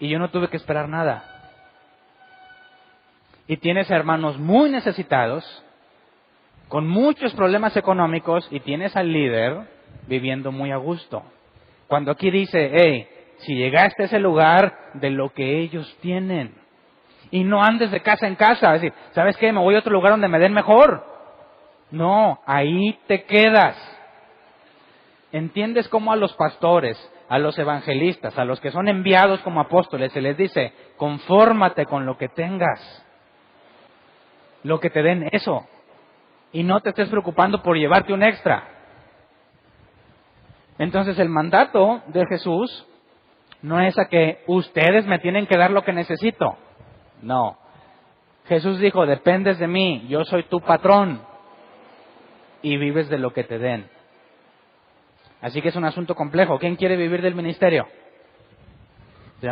y yo no tuve que esperar nada. Y tienes hermanos muy necesitados, con muchos problemas económicos, y tienes al líder viviendo muy a gusto. Cuando aquí dice, hey, si llegaste a ese lugar, de lo que ellos tienen. Y no andes de casa en casa, es decir, ¿sabes qué? Me voy a otro lugar donde me den mejor. No, ahí te quedas. ¿Entiendes cómo a los pastores, a los evangelistas, a los que son enviados como apóstoles, se les dice, confórmate con lo que tengas? Lo que te den, eso. Y no te estés preocupando por llevarte un extra. Entonces el mandato de Jesús no es a que ustedes me tienen que dar lo que necesito. No. Jesús dijo, dependes de mí, yo soy tu patrón. Y vives de lo que te den. Así que es un asunto complejo. ¿Quién quiere vivir del ministerio?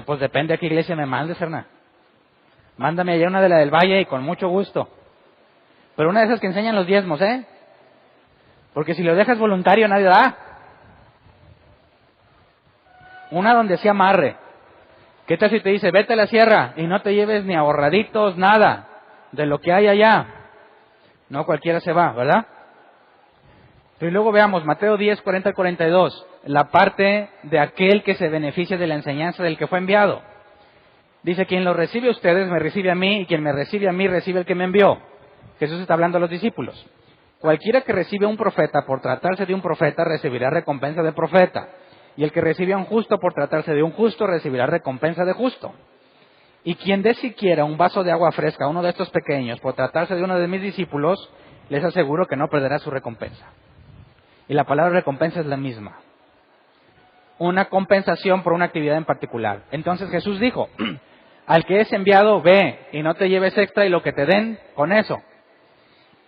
Pues depende a qué iglesia me mandes, Hernán. Mándame allá una de la del Valle y con mucho gusto. Pero una de esas que enseñan los diezmos, ¿eh? Porque si lo dejas voluntario nadie da. Una donde se amarre. ¿Qué tal si te dice, vete a la sierra y no te lleves ni ahorraditos, nada de lo que hay allá? No cualquiera se va, ¿verdad? Pero luego veamos, Mateo 10, 40 al 42, la parte de aquel que se beneficia de la enseñanza del que fue enviado. Dice, quien lo recibe a ustedes me recibe a mí, y quien me recibe a mí recibe al que me envió. Jesús está hablando a los discípulos. Cualquiera que recibe a un profeta por tratarse de un profeta recibirá recompensa de profeta. Y el que recibe a un justo por tratarse de un justo recibirá recompensa de justo. Y quien dé siquiera un vaso de agua fresca a uno de estos pequeños por tratarse de uno de mis discípulos, les aseguro que no perderá su recompensa. Y la palabra recompensa es la misma. Una compensación por una actividad en particular. Entonces Jesús dijo, al que es enviado, ve y no te lleves extra y lo que te den, con eso.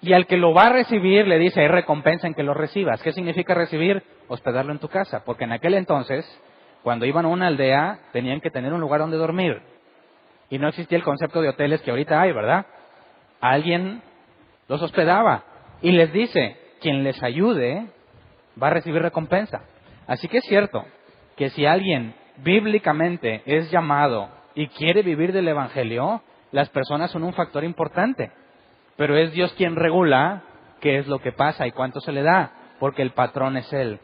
Y al que lo va a recibir, le dice, hay recompensa en que lo recibas. ¿Qué significa recibir? Hospedarlo en tu casa. Porque en aquel entonces, cuando iban a una aldea, tenían que tener un lugar donde dormir. Y no existía el concepto de hoteles que ahorita hay, ¿verdad? Alguien los hospedaba. Y les dice, quien les ayude, va a recibir recompensa. Así que es cierto que si alguien bíblicamente es llamado y quiere vivir del Evangelio, las personas son un factor importante. Pero es Dios quien regula qué es lo que pasa y cuánto se le da, porque el patrón es Él.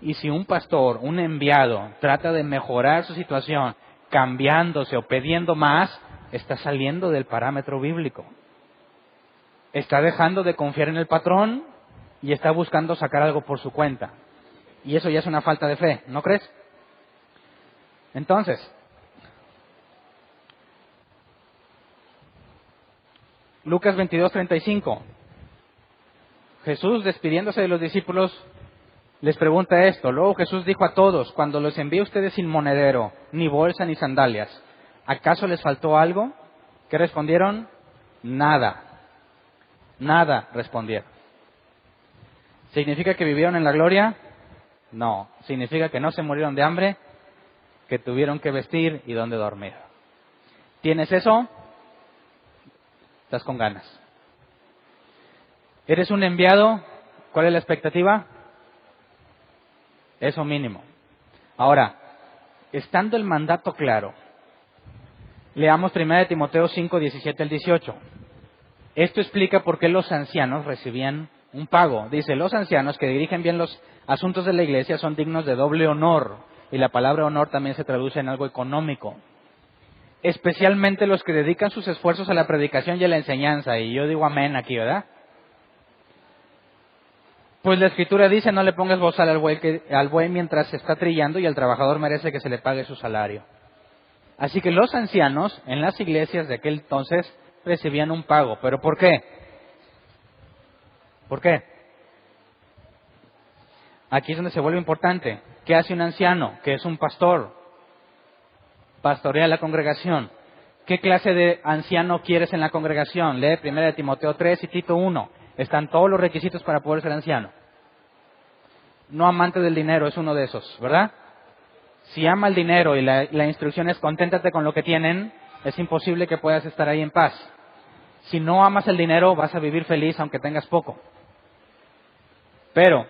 Y si un pastor, un enviado, trata de mejorar su situación, cambiándose o pidiendo más, está saliendo del parámetro bíblico. Está dejando de confiar en el patrón y está buscando sacar algo por su cuenta. Y eso ya es una falta de fe, ¿no crees? Entonces, Lucas 22:35. Jesús, despidiéndose de los discípulos, les pregunta esto. Luego Jesús dijo a todos, cuando los envíe ustedes sin monedero, ni bolsa, ni sandalias, ¿acaso les faltó algo? ¿Qué respondieron? Nada. Nada respondieron. ¿Significa que vivieron en la gloria? No. ¿Significa que no se murieron de hambre? Que tuvieron que vestir y dónde dormir. ¿Tienes eso? Estás con ganas. ¿Eres un enviado? ¿Cuál es la expectativa? Eso mínimo. Ahora, estando el mandato claro, leamos 1 Timoteo 5, 17 al 18. Esto explica por qué los ancianos recibían un pago. Dice, los ancianos que dirigen bien los asuntos de la iglesia son dignos de doble honor, y la palabra honor también se traduce en algo económico. Especialmente los que dedican sus esfuerzos a la predicación y a la enseñanza, y yo digo amén aquí, ¿verdad? Pues la Escritura dice, no le pongas bozal al buey mientras se está trillando, y al trabajador merece que se le pague su salario. Así que los ancianos en las iglesias de aquel entonces recibían un pago. ¿Pero por qué? ¿Por qué? Aquí es donde se vuelve importante. ¿Qué hace un anciano? ¿Qué es un pastor? Pastorea la congregación. ¿Qué clase de anciano quieres en la congregación? Lee 1 Timoteo 3 y Tito 1. Están todos los requisitos para poder ser anciano. No amante del dinero es uno de esos, ¿verdad? Si ama el dinero y la instrucción es conténtate con lo que tienen, es imposible que puedas estar ahí en paz. Si no amas el dinero, vas a vivir feliz aunque tengas poco. Pero,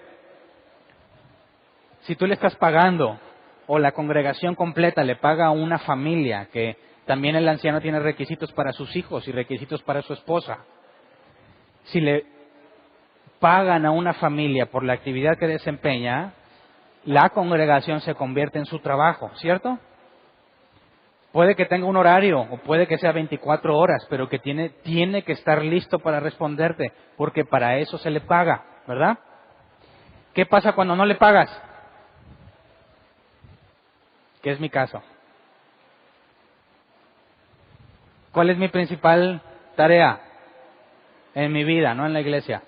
si tú le estás pagando, o la congregación completa le paga a una familia, que también el anciano tiene requisitos para sus hijos y requisitos para su esposa, si le pagan a una familia por la actividad que desempeña, la congregación se convierte en su trabajo, ¿cierto? Puede que tenga un horario o puede que sea 24 horas, pero que tiene que estar listo para responderte, porque para eso se le paga, ¿verdad? ¿Qué pasa cuando no le pagas? ¿Qué es mi caso? ¿Cuál es mi principal tarea en mi vida, no en la iglesia?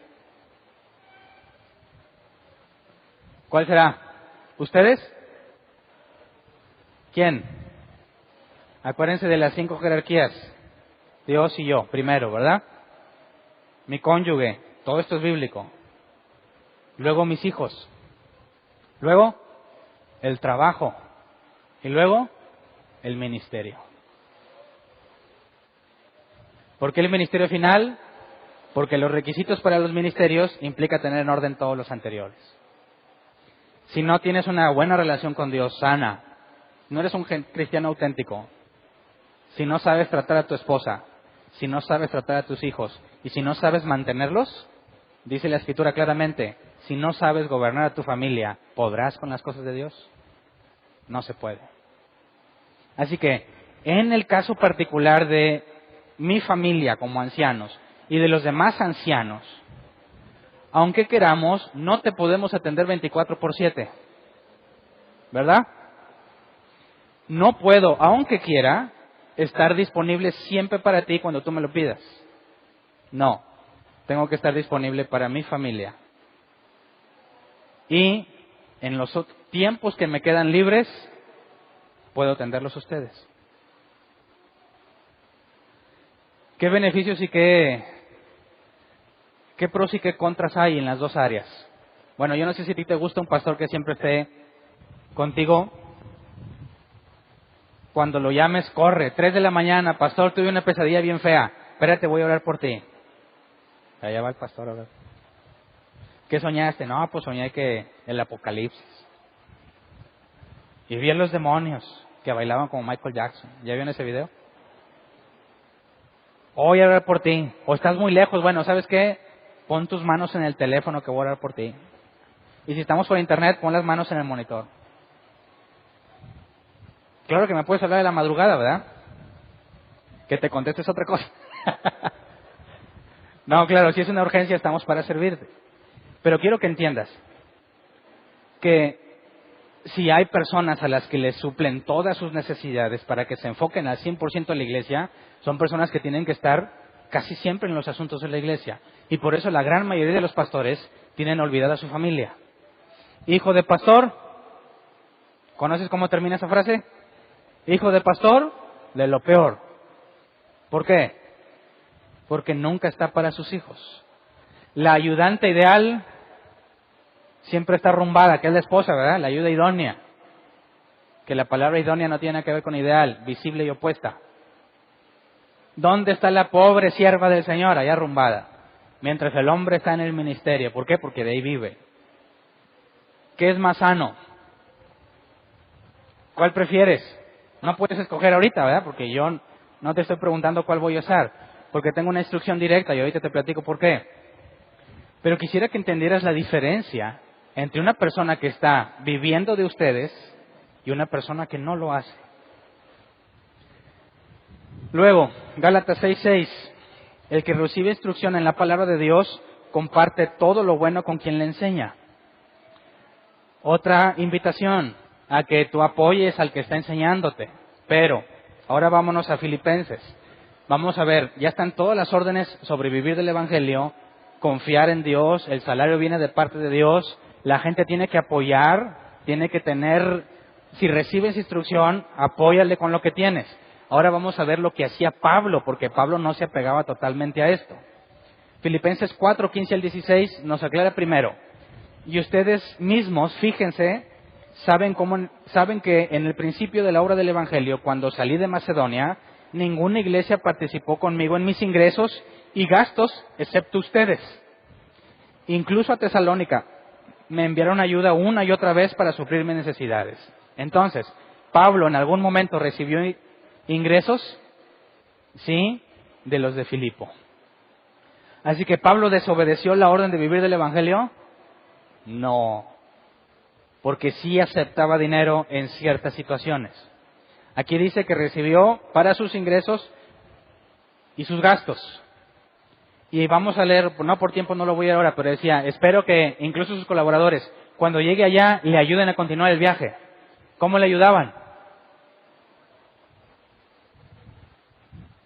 ¿Cuál será? ¿Ustedes? ¿Quién? Acuérdense de las 5 jerarquías. Dios y yo, primero, ¿verdad? Mi cónyuge, todo esto es bíblico. Luego mis hijos. Luego el trabajo. Y luego el ministerio. ¿Por qué el ministerio final? Porque los requisitos para los ministerios implica tener en orden todos los anteriores. Si no tienes una buena relación con Dios, sana, no eres un cristiano auténtico, si no sabes tratar a tu esposa, si no sabes tratar a tus hijos y si no sabes mantenerlos, dice la Escritura claramente, si no sabes gobernar a tu familia, ¿podrás con las cosas de Dios? No se puede. Así que, en el caso particular de mi familia como ancianos y de los demás ancianos, aunque queramos, no te podemos atender 24/7, ¿verdad? No puedo, aunque quiera, estar disponible siempre para ti cuando tú me lo pidas. No, tengo que estar disponible para mi familia. Y en los tiempos que me quedan libres, puedo atenderlos a ustedes. ¿Qué beneficios y qué pros y qué contras hay en las dos áreas? Bueno, yo no sé si a ti te gusta un pastor que siempre esté contigo. Cuando lo llames, corre. 3 de la mañana, pastor, tuve una pesadilla bien fea. Espérate, voy a orar por ti. Allá va el pastor a orar. ¿Qué soñaste? No, pues soñé que el apocalipsis. Y vi a los demonios que bailaban como Michael Jackson. ¿Ya vieron ese video? Voy a orar por ti. O estás muy lejos. Bueno, ¿sabes qué? Pon tus manos en el teléfono que voy a orar por ti. Y si estamos por internet, pon las manos en el monitor. Claro que me puedes hablar de la madrugada, ¿verdad? Que te contestes otra cosa. No, claro, si es una urgencia estamos para servirte. Pero quiero que entiendas que si hay personas a las que les suplen todas sus necesidades para que se enfoquen al 100% en la iglesia, son personas que tienen que estar casi siempre en los asuntos de la iglesia. Y por eso la gran mayoría de los pastores tienen olvidada a su familia. Hijo de pastor, ¿conoces cómo termina esa frase? Hijo de pastor, de lo peor. ¿Por qué? Porque nunca está para sus hijos. La ayudante ideal siempre está arrumbada, que es la esposa, ¿verdad? La ayuda idónea. Que la palabra idónea no tiene nada que ver con ideal, visible y opuesta. ¿Dónde está la pobre sierva del Señor? Allá arrumbada. Mientras el hombre está en el ministerio. ¿Por qué? Porque de ahí vive. ¿Qué es más sano? ¿Cuál prefieres? No puedes escoger ahorita, ¿verdad? Porque yo no te estoy preguntando cuál voy a usar. Porque tengo una instrucción directa y ahorita te platico por qué. Pero quisiera que entendieras la diferencia entre una persona que está viviendo de ustedes y una persona que no lo hace. Luego, Gálatas 6:6, el que recibe instrucción en la palabra de Dios comparte todo lo bueno con quien le enseña. Otra invitación a que tú apoyes al que está enseñándote. Pero, ahora vámonos a Filipenses. Vamos a ver, ya están todas las órdenes sobre vivir del Evangelio, confiar en Dios, el salario viene de parte de Dios, la gente tiene que apoyar, tiene que tener, si recibes instrucción, apóyale con lo que tienes. Ahora vamos a ver lo que hacía Pablo, porque Pablo no se apegaba totalmente a esto. Filipenses 4:15 al 16 nos aclara primero. Y ustedes mismos, fíjense, saben que en el principio de la obra del Evangelio, cuando salí de Macedonia, ninguna iglesia participó conmigo en mis ingresos y gastos, excepto ustedes. Incluso a Tesalónica me enviaron ayuda una y otra vez para suplir mis necesidades. Entonces, ¿Pablo en algún momento recibió ingresos? Sí, de los de Filipo. Así que ¿Pablo desobedeció la orden de vivir del Evangelio? No, porque sí aceptaba dinero en ciertas situaciones. Aquí dice que recibió para sus ingresos y sus gastos. Y vamos a leer, no por tiempo no lo voy a ir ahora, pero decía, espero que incluso sus colaboradores, cuando llegue allá, le ayuden a continuar el viaje. ¿Cómo le ayudaban?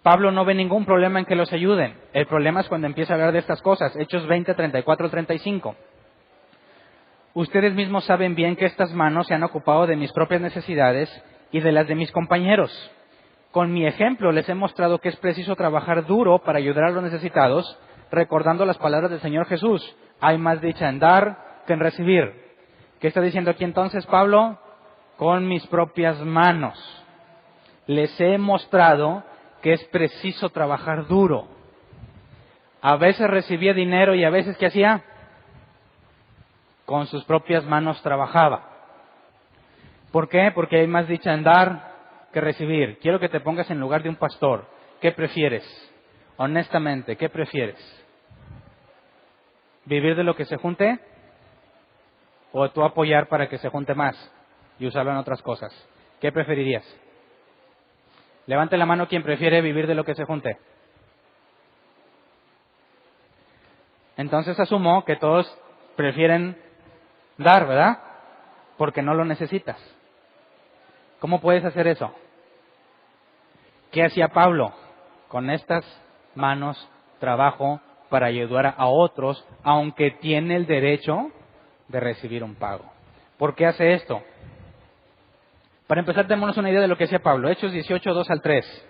Pablo no ve ningún problema en que los ayuden. El problema es cuando empieza a hablar de estas cosas. Hechos 20, 34, 35. Ustedes mismos saben bien que estas manos se han ocupado de mis propias necesidades y de las de mis compañeros. Con mi ejemplo les he mostrado que es preciso trabajar duro para ayudar a los necesitados, recordando las palabras del Señor Jesús. Hay más dicha en dar que en recibir. ¿Qué está diciendo aquí entonces Pablo? Con mis propias manos les he mostrado que es preciso trabajar duro. A veces recibía dinero y a veces, ¿qué hacía? Con sus propias manos trabajaba. ¿Por qué? Porque hay más dicha en dar que recibir. Quiero que te pongas en lugar de un pastor. ¿Qué prefieres? Honestamente, ¿qué prefieres? ¿Vivir de lo que se junte? ¿O tú apoyar para que se junte más y usarlo en otras cosas? ¿Qué preferirías? Levante la mano quien prefiere vivir de lo que se junte. Entonces asumo que todos prefieren dar, ¿verdad? Porque no lo necesitas. ¿Cómo puedes hacer eso? ¿Qué hacía Pablo? Con estas manos trabajo para ayudar a otros, aunque tiene el derecho de recibir un pago. ¿Por qué hace esto? Para empezar, démonos una idea de lo que hacía Pablo. Hechos 18, 2 al 3.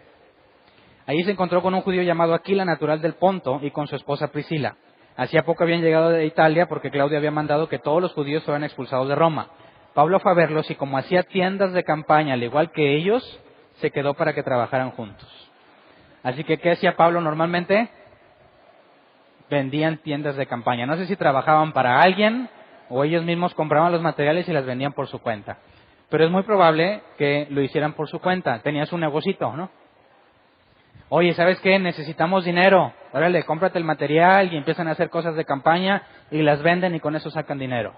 Allí se encontró con un judío llamado Aquila, natural del Ponto, y con su esposa Priscila. Hacía poco habían llegado de Italia porque Claudio había mandado que todos los judíos fueran expulsados de Roma. Pablo fue a verlos y como hacía tiendas de campaña, al igual que ellos, se quedó para que trabajaran juntos. Así que, ¿qué hacía Pablo normalmente? Vendían tiendas de campaña. No sé si trabajaban para alguien o ellos mismos compraban los materiales y las vendían por su cuenta. Pero es muy probable que lo hicieran por su cuenta. Tenía su negocito, ¿no? Oye, ¿sabes qué? Necesitamos dinero. Órale, cómprate el material y empiezan a hacer cosas de campaña y las venden y con eso sacan dinero.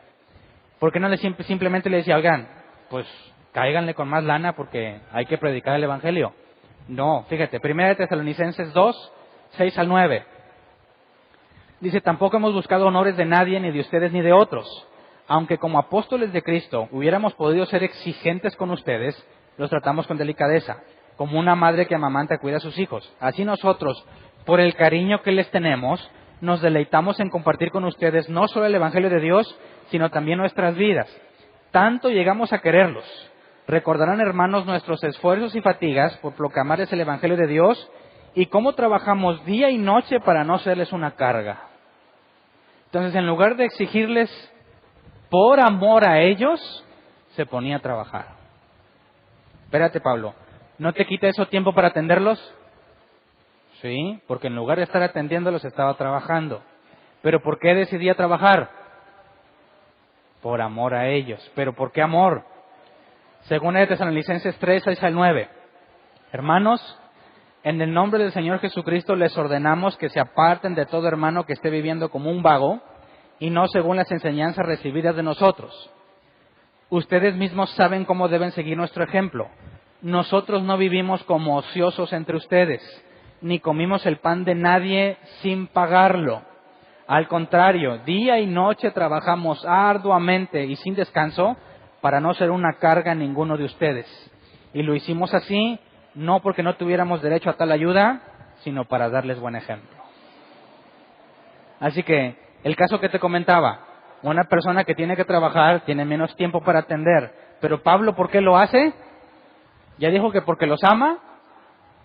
¿Por qué no simplemente le decía, oigan, pues cáiganle con más lana porque hay que predicar el Evangelio? No, fíjate, 1 Tesalonicenses 2, 6 al 9. Dice, tampoco hemos buscado honores de nadie, ni de ustedes, ni de otros. Aunque como apóstoles de Cristo hubiéramos podido ser exigentes con ustedes, los tratamos con delicadeza, como una madre que amamanta cuida a sus hijos. Así nosotros, por el cariño que les tenemos, nos deleitamos en compartir con ustedes no solo el Evangelio de Dios, sino también nuestras vidas. Tanto llegamos a quererlos. Recordarán, hermanos, nuestros esfuerzos y fatigas por proclamarles el Evangelio de Dios y cómo trabajamos día y noche para no serles una carga. Entonces, en lugar de exigirles por amor a ellos, se ponía a trabajar. Espérate, Pablo, ¿no te quita eso tiempo para atenderlos? Sí, porque en lugar de estar atendiéndolos estaba trabajando. ¿Pero por qué decidía trabajar? Por amor a ellos. ¿Pero por qué amor? Según Tesalonicenses 3, 6 al 9. Hermanos, en el nombre del Señor Jesucristo les ordenamos que se aparten de todo hermano que esté viviendo como un vago y no según las enseñanzas recibidas de nosotros. Ustedes mismos saben cómo deben seguir nuestro ejemplo. Nosotros no vivimos como ociosos entre ustedes, ni comimos el pan de nadie sin pagarlo. Al contrario, día y noche trabajamos arduamente y sin descanso para no ser una carga a ninguno de ustedes. Y lo hicimos así, no porque no tuviéramos derecho a tal ayuda, sino para darles buen ejemplo. Así que, el caso que te comentaba, una persona que tiene que trabajar tiene menos tiempo para atender. Pero Pablo, ¿por qué lo hace? Ya dijo que porque los ama,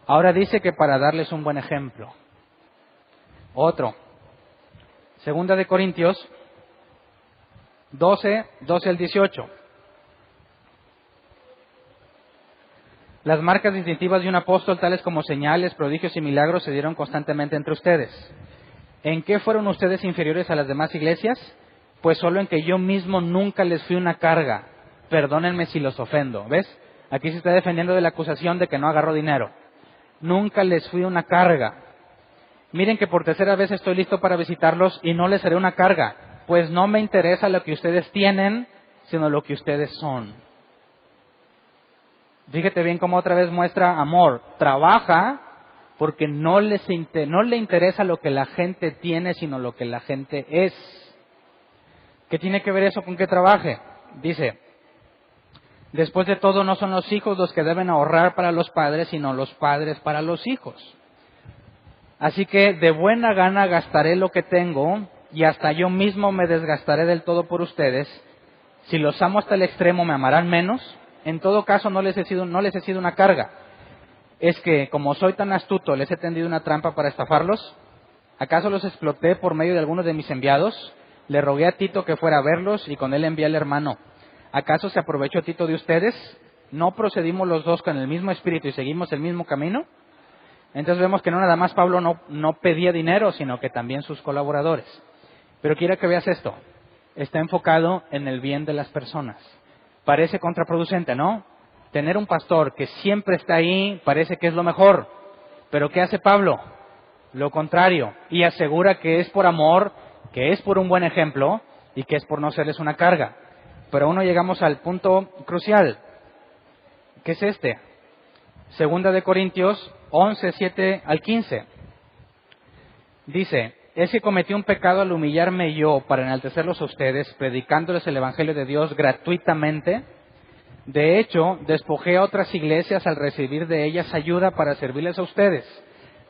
ahora dice que para darles un buen ejemplo. Otro, Segunda de Corintios 12 al 18. Las marcas distintivas de un apóstol, tales como señales, prodigios y milagros, se dieron constantemente entre ustedes. ¿En qué fueron ustedes inferiores a las demás iglesias? Pues solo en que yo mismo nunca les fui una carga. Perdónenme si los ofendo. ¿Ves? Aquí se está defendiendo de la acusación de que no agarró dinero. Nunca les fui una carga. Miren que por tercera vez estoy listo para visitarlos y no les haré una carga, pues no me interesa lo que ustedes tienen, sino lo que ustedes son. Fíjate bien cómo otra vez muestra amor. Trabaja porque no le interesa lo que la gente tiene, sino lo que la gente es. ¿Qué tiene que ver eso con que trabaje? Dice, después de todo no son los hijos los que deben ahorrar para los padres, sino los padres para los hijos. Así que de buena gana gastaré lo que tengo y hasta yo mismo me desgastaré del todo por ustedes. Si los amo hasta el extremo, ¿me amarán menos? En todo caso, no les he sido una carga. ¿Es que, como soy tan astuto, les he tendido una trampa para estafarlos? ¿Acaso los exploté por medio de algunos de mis enviados? Le rogué a Tito que fuera a verlos y con él envié al hermano. ¿Acaso se aprovechó Tito de ustedes? ¿No procedimos los dos con el mismo espíritu y seguimos el mismo camino? Entonces vemos que no nada más Pablo no pedía dinero, sino que también sus colaboradores. Pero quiero que veas esto. Está enfocado en el bien de las personas. Parece contraproducente, ¿no? Tener un pastor que siempre está ahí parece que es lo mejor. Pero ¿qué hace Pablo? Lo contrario. Y asegura que es por amor, que es por un buen ejemplo y que es por no serles una carga. Pero aún no llegamos al punto crucial. ¿Qué es este? Segunda de Corintios 11, 7 al 15. Dice, es que cometí un pecado al humillarme yo para enaltecerlos a ustedes, predicándoles el Evangelio de Dios gratuitamente. De hecho, despojé a otras iglesias al recibir de ellas ayuda para servirles a ustedes.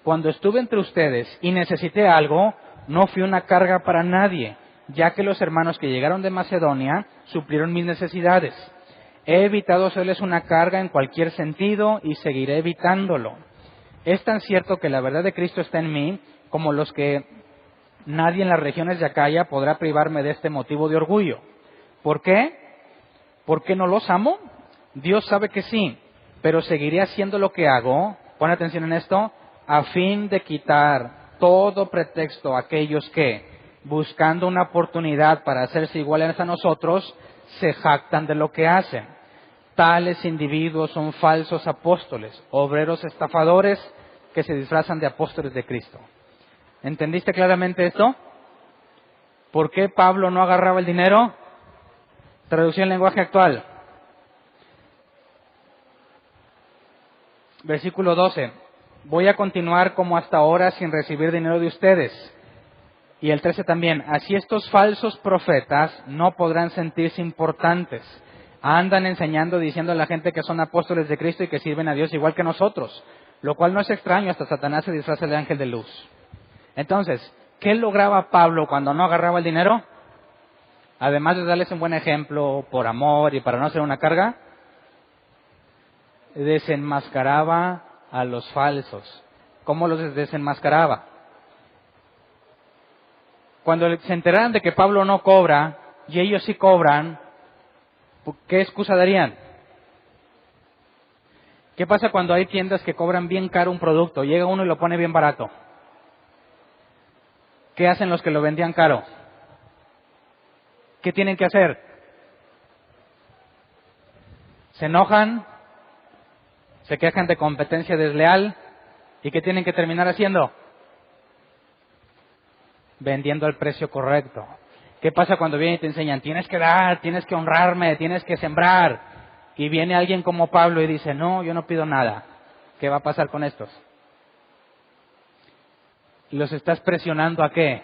Cuando estuve entre ustedes y necesité algo, no fui una carga para nadie, ya que los hermanos que llegaron de Macedonia suplieron mis necesidades. He evitado hacerles una carga en cualquier sentido y seguiré evitándolo. Es tan cierto que la verdad de Cristo está en mí, como los que nadie en las regiones de Acaya podrá privarme de este motivo de orgullo. ¿Por qué? ¿Por qué no los amo? Dios sabe que sí, pero seguiré haciendo lo que hago, pon atención en esto, a fin de quitar todo pretexto a aquellos que, buscando una oportunidad para hacerse iguales a nosotros, se jactan de lo que hacen. Tales individuos son falsos apóstoles, obreros estafadores que se disfrazan de apóstoles de Cristo. ¿Entendiste claramente esto? ¿Por qué Pablo no agarraba el dinero? Traducción en lenguaje actual. Versículo 12. Voy a continuar como hasta ahora sin recibir dinero de ustedes. Y el 13 también. Así estos falsos profetas no podrán sentirse importantes. Andan enseñando, diciendo a la gente que son apóstoles de Cristo y que sirven a Dios igual que nosotros. Lo cual no es extraño, hasta Satanás se disfraza de ángel de luz. Entonces, ¿qué lograba Pablo cuando no agarraba el dinero? Además de darles un buen ejemplo por amor y para no ser una carga, desenmascaraba a los falsos. ¿Cómo los desenmascaraba? Cuando se enteraran de que Pablo no cobra y ellos sí cobran, ¿qué excusa darían? ¿Qué pasa cuando hay tiendas que cobran bien caro un producto? Llega uno y lo pone bien barato. ¿Qué hacen los que lo vendían caro? ¿Qué tienen que hacer? Se enojan, se quejan de competencia desleal, ¿y qué tienen que terminar haciendo? Vendiendo al precio correcto. ¿Qué pasa cuando vienen y te enseñan? Tienes que dar, tienes que honrarme, tienes que sembrar. Y viene alguien como Pablo y dice, no, yo no pido nada. ¿Qué va a pasar con estos? ¿Los estás presionando a qué?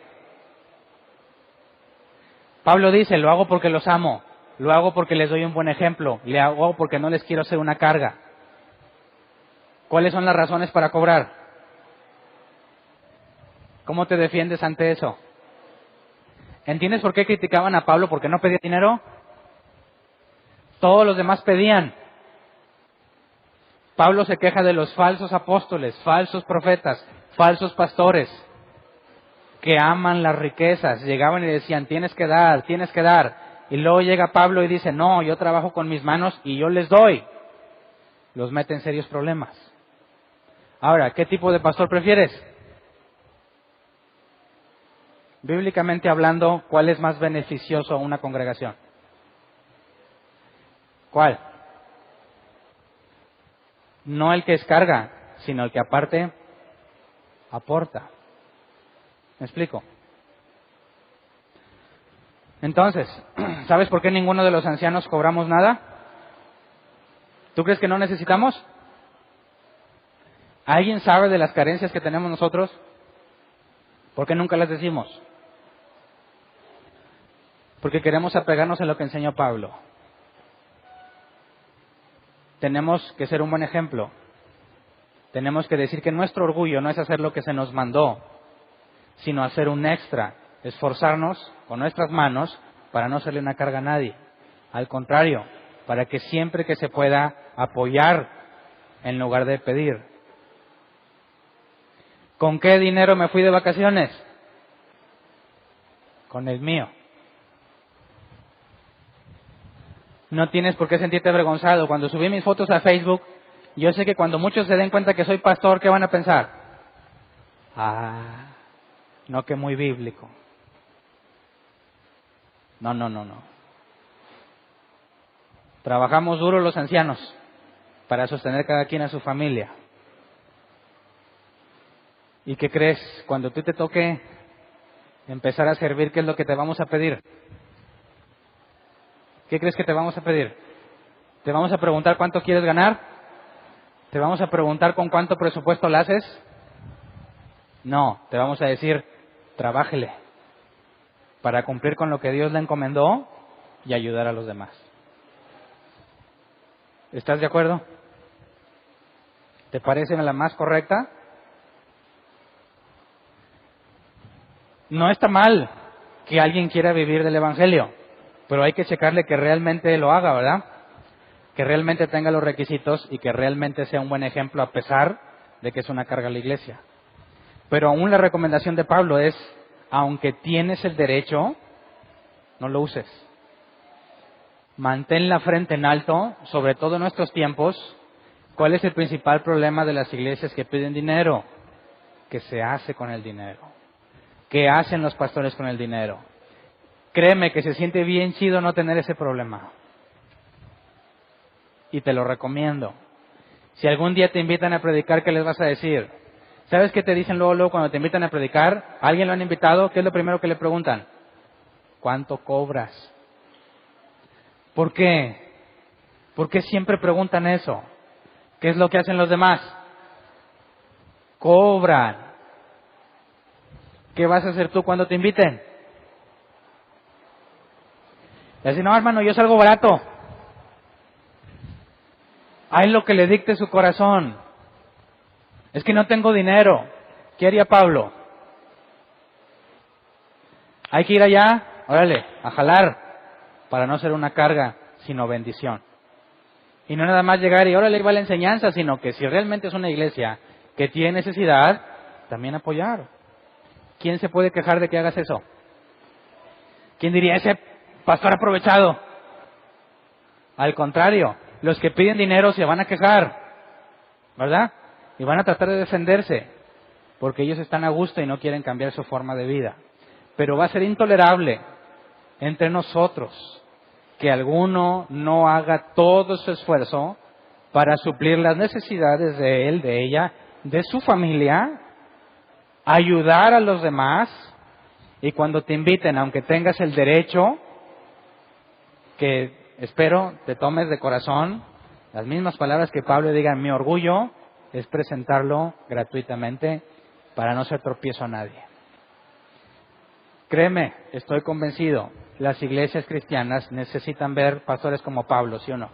Pablo dice, lo hago porque los amo, lo hago porque les doy un buen ejemplo, lo hago porque no les quiero hacer una carga. ¿Cuáles son las razones para cobrar? ¿Cómo te defiendes ante eso? ¿Entiendes por qué criticaban a Pablo? ¿Porque no pedía dinero? Todos los demás pedían. Pablo se queja de los falsos apóstoles, falsos profetas, falsos pastores, que aman las riquezas. Llegaban y decían, tienes que dar, tienes que dar. Y luego llega Pablo y dice, no, yo trabajo con mis manos y yo les doy. Los mete en serios problemas. Ahora, ¿qué tipo de pastor prefieres? Bíblicamente hablando, ¿cuál es más beneficioso a una congregación? ¿Cuál? No el que descarga, sino el que aparte aporta. ¿Me explico? Entonces, ¿sabes por qué ninguno de los ancianos cobramos nada? ¿Tú crees que no necesitamos? ¿Alguien sabe de las carencias que tenemos nosotros? ¿Por qué nunca las decimos? Porque queremos apegarnos a lo que enseñó Pablo. Tenemos que ser un buen ejemplo. Tenemos que decir que nuestro orgullo no es hacer lo que se nos mandó, sino hacer un extra, esforzarnos con nuestras manos para no hacerle una carga a nadie. Al contrario, para que siempre que se pueda apoyar en lugar de pedir. ¿Con qué dinero me fui de vacaciones? Con el mío. No tienes por qué sentirte avergonzado. Cuando subí mis fotos a Facebook, yo sé que cuando muchos se den cuenta que soy pastor, ¿qué van a pensar? No, que muy bíblico. No. Trabajamos duro los ancianos para sostener cada quien a su familia. ¿Y qué crees? Cuando tú te toque empezar a servir, ¿qué es lo que te vamos a pedir? ¿Qué crees que te vamos a pedir? ¿Te vamos a preguntar cuánto quieres ganar? ¿Te vamos a preguntar con cuánto presupuesto lo haces? No, te vamos a decir, trabájele para cumplir con lo que Dios le encomendó y ayudar a los demás. ¿Estás de acuerdo? ¿Te parece la más correcta? No está mal que alguien quiera vivir del Evangelio, pero hay que checarle que realmente lo haga, ¿verdad? Que realmente tenga los requisitos y que realmente sea un buen ejemplo a pesar de que es una carga a la iglesia. Pero aún la recomendación de Pablo es, aunque tienes el derecho, no lo uses. Mantén la frente en alto, sobre todo en nuestros tiempos. ¿Cuál es el principal problema de las iglesias que piden dinero? ¿Qué se hace con el dinero? ¿Qué hacen los pastores con el dinero? Créeme que se siente bien chido no tener ese problema. Y te lo recomiendo. Si algún día te invitan a predicar, ¿qué les vas a decir? ¿Sabes qué te dicen luego cuando te invitan a predicar? ¿A alguien lo han invitado? ¿Qué es lo primero que le preguntan? ¿Cuánto cobras? ¿Por qué? ¿Por qué siempre preguntan eso? ¿Qué es lo que hacen los demás? Cobran. ¿Qué vas a hacer tú cuando te inviten? Y así, no, hermano, yo salgo barato. Hay lo que le dicte su corazón. Es que no tengo dinero. ¿Qué haría Pablo? Hay que ir allá, órale, a jalar, para no ser una carga, sino bendición. Y no nada más llegar y órale, va la enseñanza, sino que si realmente es una iglesia que tiene necesidad, también apoyar. ¿Quién se puede quejar de que hagas eso? ¿Quién diría, ese pastor aprovechado? Al contrario, los que piden dinero se van a quejar, ¿verdad? Y van a tratar de defenderse, porque ellos están a gusto y no quieren cambiar su forma de vida. Pero va a ser intolerable entre nosotros que alguno no haga todo su esfuerzo para suplir las necesidades de él, de ella, de su familia, ayudar a los demás Y cuando te inviten, aunque tengas el derecho, que espero te tomes de corazón las mismas palabras que Pablo, diga: mi orgullo es presentarlo gratuitamente para no ser tropiezo a nadie. Créeme, estoy convencido, las iglesias cristianas necesitan ver pastores como Pablo, ¿sí o no?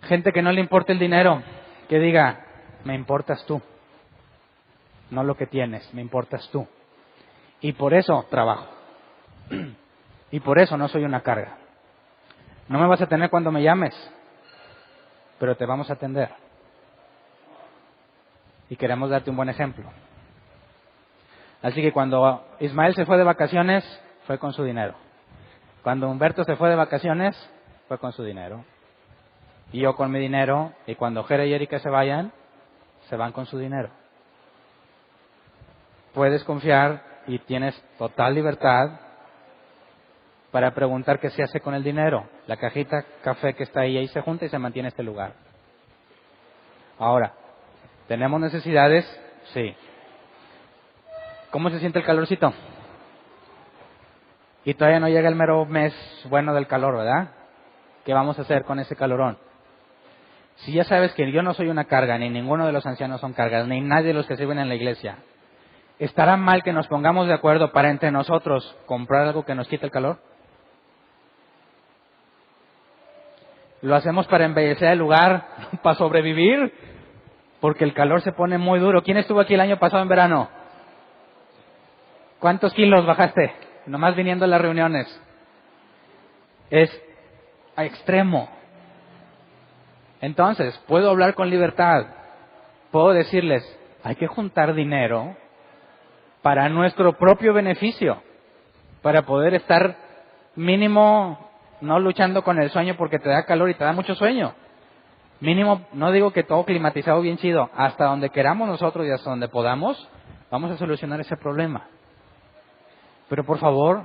Gente que no le importa el dinero, que diga: me importas tú, no lo que tienes, me importas tú. Y por eso trabajo. Y por eso no soy una carga. No me vas a tener cuando me llames, pero te vamos a atender. Y queremos darte un buen ejemplo. Así que cuando Ismael se fue de vacaciones, fue con su dinero. Cuando Humberto se fue de vacaciones, fue con su dinero. Y yo con mi dinero. Y cuando Jera y Erika se vayan, se van con su dinero. Puedes confiar y tienes total libertad para preguntar qué se hace con el dinero. La cajita café que está ahí se junta y se mantiene este lugar. Ahora, ¿tenemos necesidades? Sí. ¿Cómo se siente el calorcito? Y todavía no llega el mero mes bueno del calor, ¿verdad? ¿Qué vamos a hacer con ese calorón? Si ya sabes que yo no soy una carga, ni ninguno de los ancianos son cargas, ni nadie de los que sirven en la iglesia, ¿estará mal que nos pongamos de acuerdo para entre nosotros comprar algo que nos quite el calor? ¿Lo hacemos para embellecer el lugar, para sobrevivir? Porque el calor se pone muy duro. ¿Quién estuvo aquí el año pasado en verano? ¿Cuántos kilos bajaste? Nomás viniendo a las reuniones. Es a extremo. Entonces, puedo hablar con libertad. Puedo decirles: hay que juntar dinero para nuestro propio beneficio, para poder estar mínimo no luchando con el sueño porque te da calor y te da mucho sueño. Mínimo, no digo que todo climatizado bien chido, hasta donde queramos nosotros y hasta donde podamos, vamos a solucionar ese problema. Pero por favor,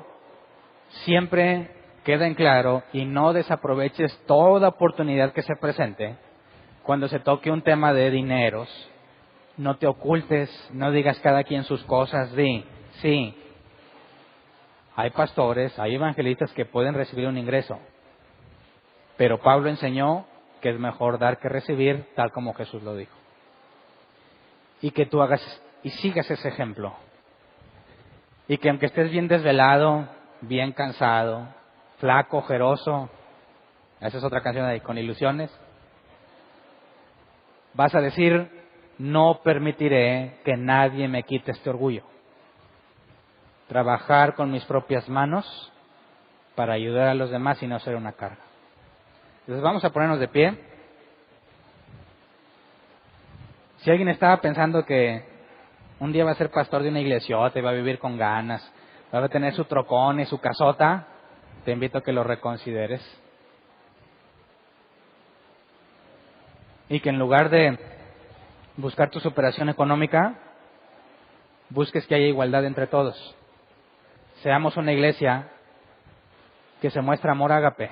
siempre queden claro y no desaproveches toda oportunidad que se presente cuando se toque un tema de dineros. No te ocultes, no digas cada quien sus cosas, di, sí, hay pastores, hay evangelistas que pueden recibir un ingreso, pero Pablo enseñó que es mejor dar que recibir, tal como Jesús lo dijo. Y que tú hagas y sigas ese ejemplo. Y que aunque estés bien desvelado, bien cansado, flaco, ojeroso, esa es otra canción ahí, con ilusiones, vas a decir: no permitiré que nadie me quite este orgullo. Trabajar con mis propias manos para ayudar a los demás y no ser una carga. Entonces vamos a ponernos de pie. Si alguien estaba pensando que un día va a ser pastor de una iglesiota y va a vivir con ganas, va a tener su trocón y su casota, te invito a que lo reconsideres. Y que en lugar de buscar tu superación económica, busques que haya igualdad entre todos. Seamos una iglesia que se muestra amor ágape.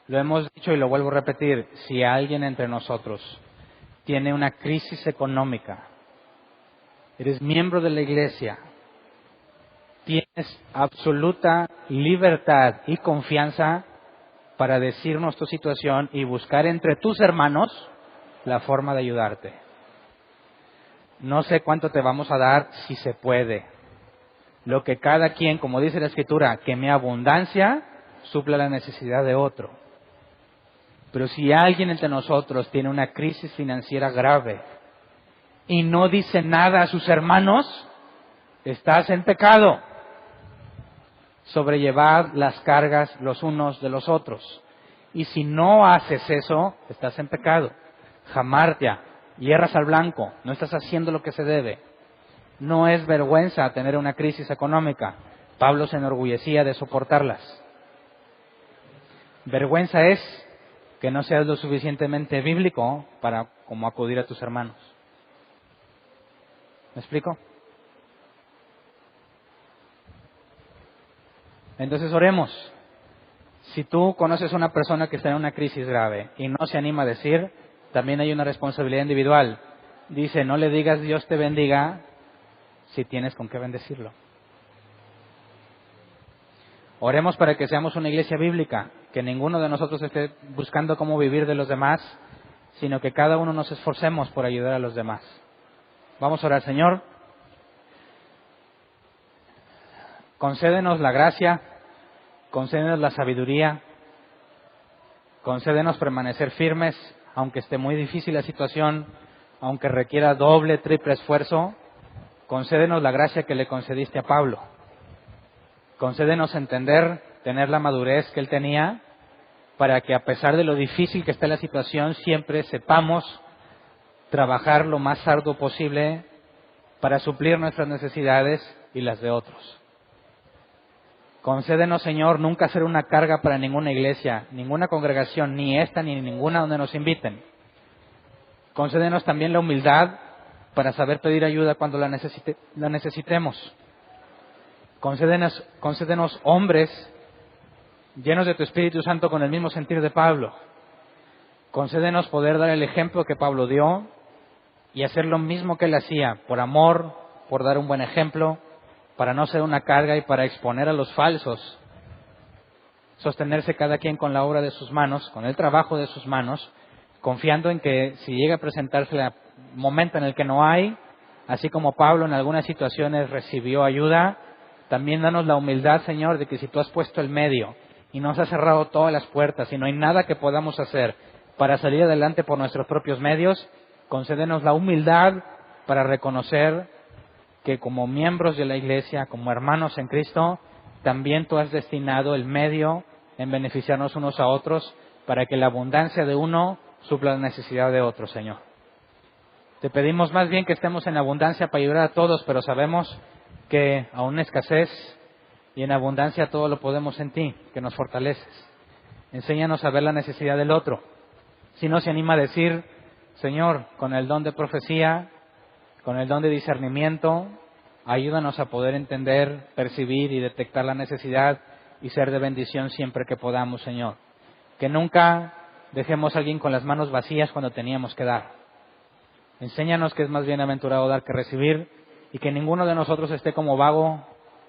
Lo hemos dicho y lo vuelvo a repetir: si alguien entre nosotros tiene una crisis económica, eres miembro de la iglesia, tienes absoluta libertad y confianza para decirnos tu situación y buscar entre tus hermanos la forma de ayudarte. No sé cuánto te vamos a dar, si se puede. Lo que cada quien, como dice la Escritura, que mi abundancia supla la necesidad de otro. Pero si alguien entre nosotros tiene una crisis financiera grave y no dice nada a sus hermanos, estás en pecado. Sobrellevad las cargas los unos de los otros. Y si no haces eso, estás en pecado. Jamartia, hierras al blanco, no estás haciendo lo que se debe. No es vergüenza tener una crisis económica. Pablo se enorgullecía de soportarlas. Vergüenza es que no seas lo suficientemente bíblico para como acudir a tus hermanos. ¿Me explico? Entonces oremos. Si tú conoces a una persona que está en una crisis grave y no se anima a decir, también hay una responsabilidad individual. Dice: no le digas Dios te bendiga si tienes con qué bendecirlo. Oremos para que seamos una iglesia bíblica, que ninguno de nosotros esté buscando cómo vivir de los demás, sino que cada uno nos esforcemos por ayudar a los demás. Vamos a orar. Señor, concédenos la gracia, concédenos la sabiduría, concédenos permanecer firmes, aunque esté muy difícil la situación, aunque requiera doble, triple esfuerzo. Concédenos la gracia que le concediste a Pablo. Concédenos entender, tener la madurez que él tenía, para que a pesar de lo difícil que esté la situación, siempre sepamos trabajar lo más arduo posible para suplir nuestras necesidades y las de otros. Concédenos, Señor, nunca ser una carga para ninguna iglesia, ninguna congregación, ni esta ni ninguna donde nos inviten. Concédenos también la humildad para saber pedir ayuda cuando la necesitemos. Concédenos hombres llenos de tu Espíritu Santo con el mismo sentir de Pablo. Concédenos poder dar el ejemplo que Pablo dio y hacer lo mismo que él hacía, por amor, por dar un buen ejemplo, para no ser una carga y para exponer a los falsos. Sostenerse cada quien con la obra de sus manos, con el trabajo de sus manos, confiando en que si llega a presentarse el momento en el que no hay, así como Pablo en algunas situaciones recibió ayuda, también danos la humildad, Señor, de que si tú has puesto el medio y nos has cerrado todas las puertas y no hay nada que podamos hacer para salir adelante por nuestros propios medios, concédenos la humildad para reconocer que como miembros de la Iglesia, como hermanos en Cristo, también tú has destinado el medio en beneficiarnos unos a otros para que la abundancia de uno supla la necesidad de otro, Señor. Te pedimos más bien que estemos en abundancia para ayudar a todos, pero sabemos que aún en escasez y en abundancia todo lo podemos en ti, que nos fortaleces. Enséñanos a ver la necesidad del otro. Si no se anima a decir, Señor, con el don de profecía, con el don de discernimiento, ayúdanos a poder entender, percibir y detectar la necesidad y ser de bendición siempre que podamos, Señor. Que nunca dejemos a alguien con las manos vacías cuando teníamos que dar. Enséñanos que es más bienaventurado dar que recibir y que ninguno de nosotros esté como vago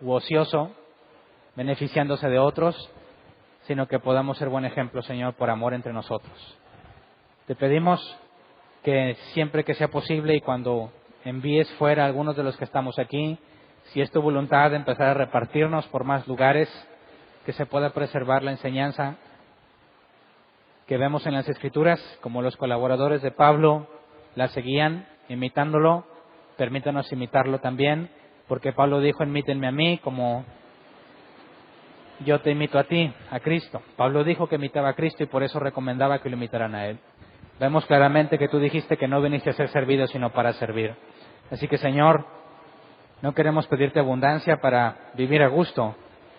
u ocioso, beneficiándose de otros, sino que podamos ser buen ejemplo, Señor, por amor entre nosotros. Te pedimos que siempre que sea posible y cuando envíes fuera a algunos de los que estamos aquí, si es tu voluntad empezar a repartirnos por más lugares, que se pueda preservar la enseñanza que vemos en las Escrituras, como los colaboradores de Pablo la seguían, imitándolo. Permítanos imitarlo también, porque Pablo dijo, imítenme a mí como yo te imito a ti, a Cristo. Pablo dijo que imitaba a Cristo y por eso recomendaba que lo imitaran a Él. Vemos claramente que tú dijiste que no viniste a ser servido, sino para servir. Así que, Señor, no queremos pedirte abundancia para vivir a gusto,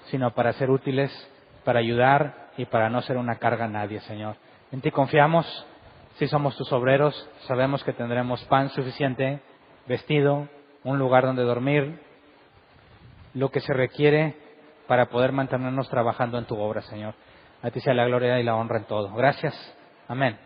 sino para ser útiles, para ayudar y para no ser una carga a nadie, Señor. En ti confiamos, si somos tus obreros, sabemos que tendremos pan suficiente, vestido, un lugar donde dormir, lo que se requiere para poder mantenernos trabajando en tu obra, Señor. A ti sea la gloria y la honra en todo. Gracias. Amén.